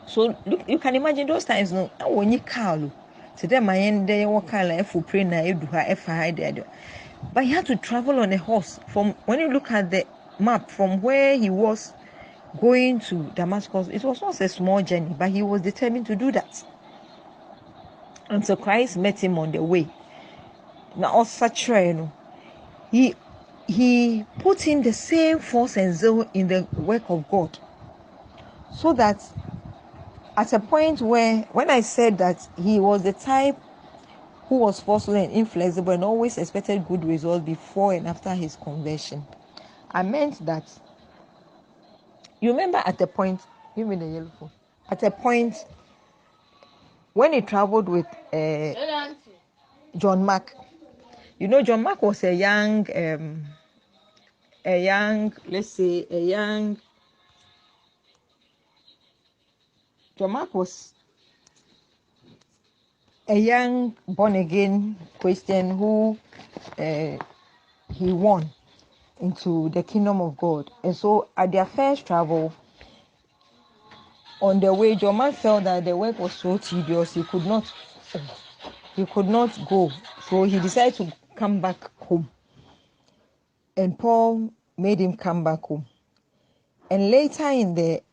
So look, you can imagine those times. No, when you call, today my end day walk like for pray na you do her. But he had to travel on a horse. From when you look at the map, from where he was going to Damascus, it was not a small journey, but he was determined to do that. And so Christ met him on the way. Now, he put in the same force and zeal in the work of God, so that at a point where, when I said that he was the type who was forceful and inflexible and always expected good results before and after his conversion, I meant that, you remember at the point, give me the yellow phone, at a point when he traveled with John Mark. You know, John Mark was a young, John Mark was a young born-again Christian who he won into the kingdom of God. And so at their first travel, on the way, John Mark felt that the work was so tedious, he could not go. So he decided to come back home. And Paul made him come back home. And later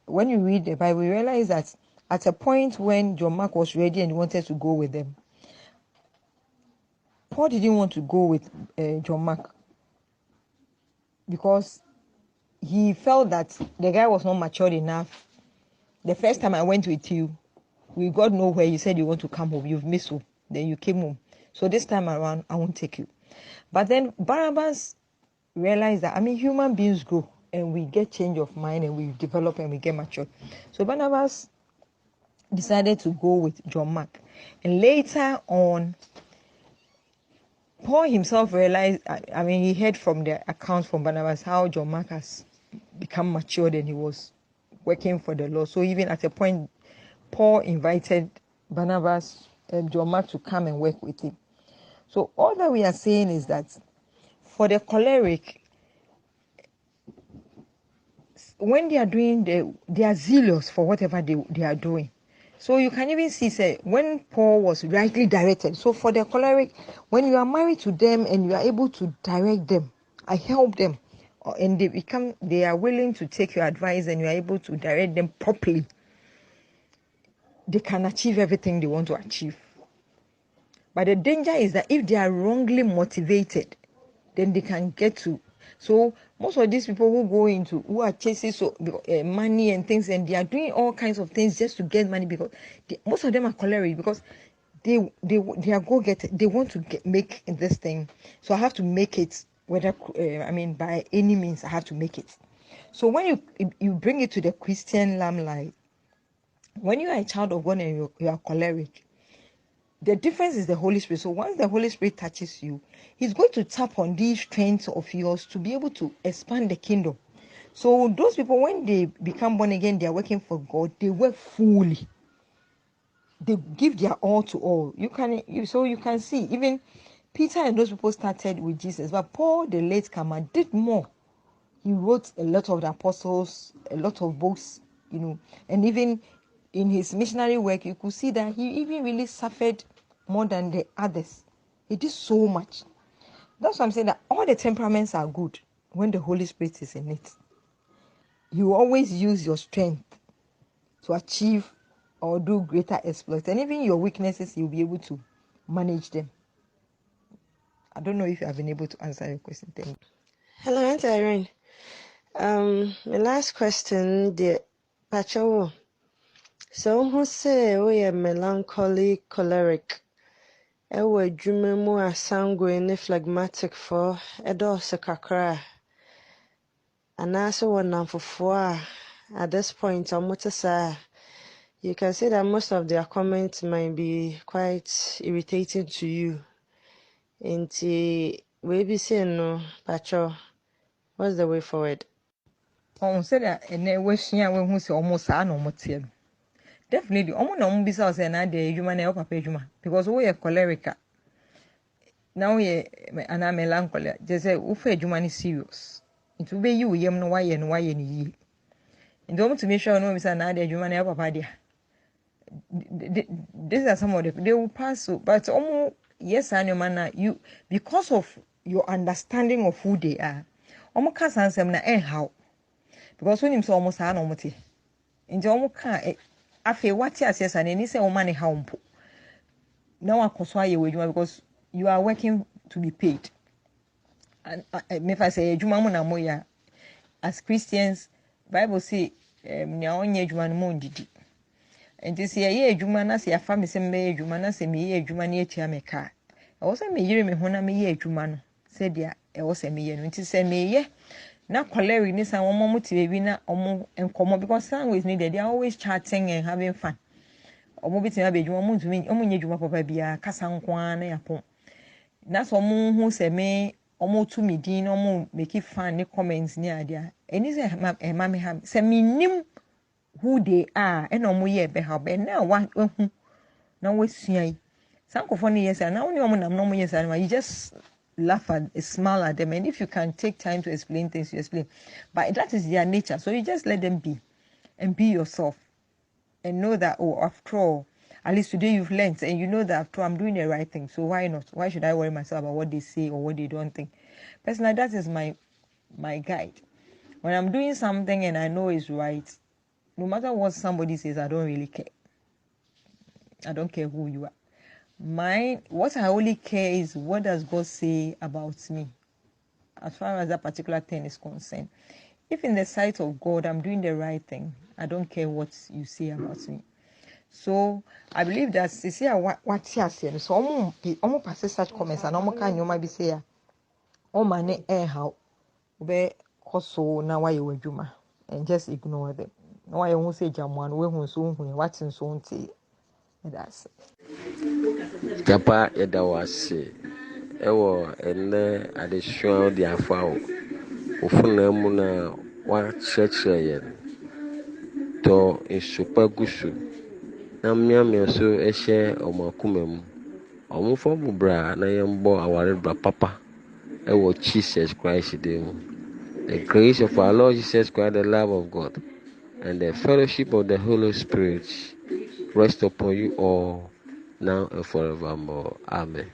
when you read the Bible, you realize that at a point when John Mark was ready and wanted to go with them, Paul didn't want to go with John Mark because he felt that the guy was not matured enough. The first time I went with you, we got nowhere. You said you want to come home. You've missed home. Then you came home. So this time around, I won't take you. But then Barnabas realized that, human beings grow and we get change of mind and we develop and we get matured. So Barnabas decided to go with John Mark. And later on, Paul himself realized, he heard from the accounts from Barnabas how John Mark has become matured and he was working for the Lord. So even at a point, Paul invited Barnabas and John Mark to come and work with him. So all that we are saying is that for the choleric, when they are doing, they are zealous for whatever they are doing. So you can even see, say, when Paul was rightly directed. So for the choleric, when you are married to them and you are able to direct them, I help them, and they are willing to take your advice and you are able to direct them properly, they can achieve everything they want to achieve. But the danger is that if they are wrongly motivated, then they can get to. So most of these people who are chasing money and things, and they are doing all kinds of things just to get money, because most of them are choleric, because they are go-getter. They want to make this thing. So I have to make it, whether by any means I have to make it. So when you bring it to the Christian limelight, when you are a child of God and you are choleric, the difference is the Holy Spirit. So once the Holy Spirit touches you, he's going to tap on these strengths of yours to be able to expand the kingdom. So those people, when they become born again, they are working for God. They work fully. They give their all to all. You can see, even Peter and those people started with Jesus. But Paul, the latecomer, did more. He wrote a lot of the apostles, a lot of books, and even in his missionary work, you could see that he even really suffered more than the others. He did so much. That's why I'm saying that all the temperaments are good when the Holy Spirit is in it. You always use your strength to achieve or do greater exploits. And even your weaknesses, you'll be able to manage them. I don't know if you have been able to answer your question. Thank you. Hello, Aunty Irene. My last question, the Pacho. So who say we are melancholy, choleric? Ewe adwuma mu a sanguine phlegmatic for edose kakra. Anaasɛ wɔ namfofoɔ a at this point ɔmote saa. You can see that most of their comments might be quite irritating to you. Nti we be saying no, Pacho, what's the way forward? Said that and then we see almost saa na ɔmo teɛ no. definitely omo na omo bisa say na de adwuma na e papa adwuma because we are choleric now we ana melancholy just say we fa adwuma ni serious it will be you yem no why ni yi and omo to make sure no bisa na de adwuma na e papa dia these are some of they will pass so but omo yes and your man you because of your understanding of who they are omo ka sansem na how because when him so omo sa na omo te nti omo ka afi what ya say na ni say omo ne how mpo now akoso aye wedwuma because you are working to be paid and if I say edwuma mo na mo ya as Christians Bible say nya onye edwuma no mo ndidi nti se ye edwuma na se afa me se me edwuma na se me ye edwuma na etia me ka e wo se me yire me ho na me ye edwuma no se dia e wo se me ye no nti se me ye na choleric ni san omo mo ti bi na omo enkomo because some ways needed they are always chatting and having fun omo bi ti na be edwuma omo ntumi omo nye edwuma papa bia kasa nkwa na yapon na so omo hu se me omo tu mi din na omo make fun ni comments ni adia eni se ma me ha se me nim who they are and omo ye be ha be na wa hu na we suai sankofo ni yes na oni omo nam no omo yes na you just laugh and smile at them, and if you can take time to explain things, you explain. But that is their nature, so you just let them be and be yourself and know that, oh, after all, at least today you've learned and you know that after all, I'm doing the right thing, so why not? Why should I worry myself about what they say or what they don't think? Personally, that is my guide. When I'm doing something and I know it's right, no matter what somebody says, I don't really care. I don't care who you are. What I only care is what does God say about me as far as that particular thing is concerned. If in the sight of God I'm doing the right thing, I don't care what you say about me. So I believe that what you are saying, so almost pass such comments and almost can you might be say oh man how be koso na why you juma and just ignore them. No I won't say jamuan we who so what's in so that's Japa yɛda wo ase ɛwɔ ɛnɛ adesua de afa wo wofuna mu na wakyerɛkyerɛ yɛn tɔ nsupa gu so na mmeammea so ɛhyɛ ɔmo akoma mu ɔmo fɔ bobra na yɛmbɔ aware bra papa ɛwɔ Jesus Christ din mu. The grace of our Lord Jesus Christ, the love of God, and the fellowship of the Holy Spirit rest upon you all now and forevermore. Amen.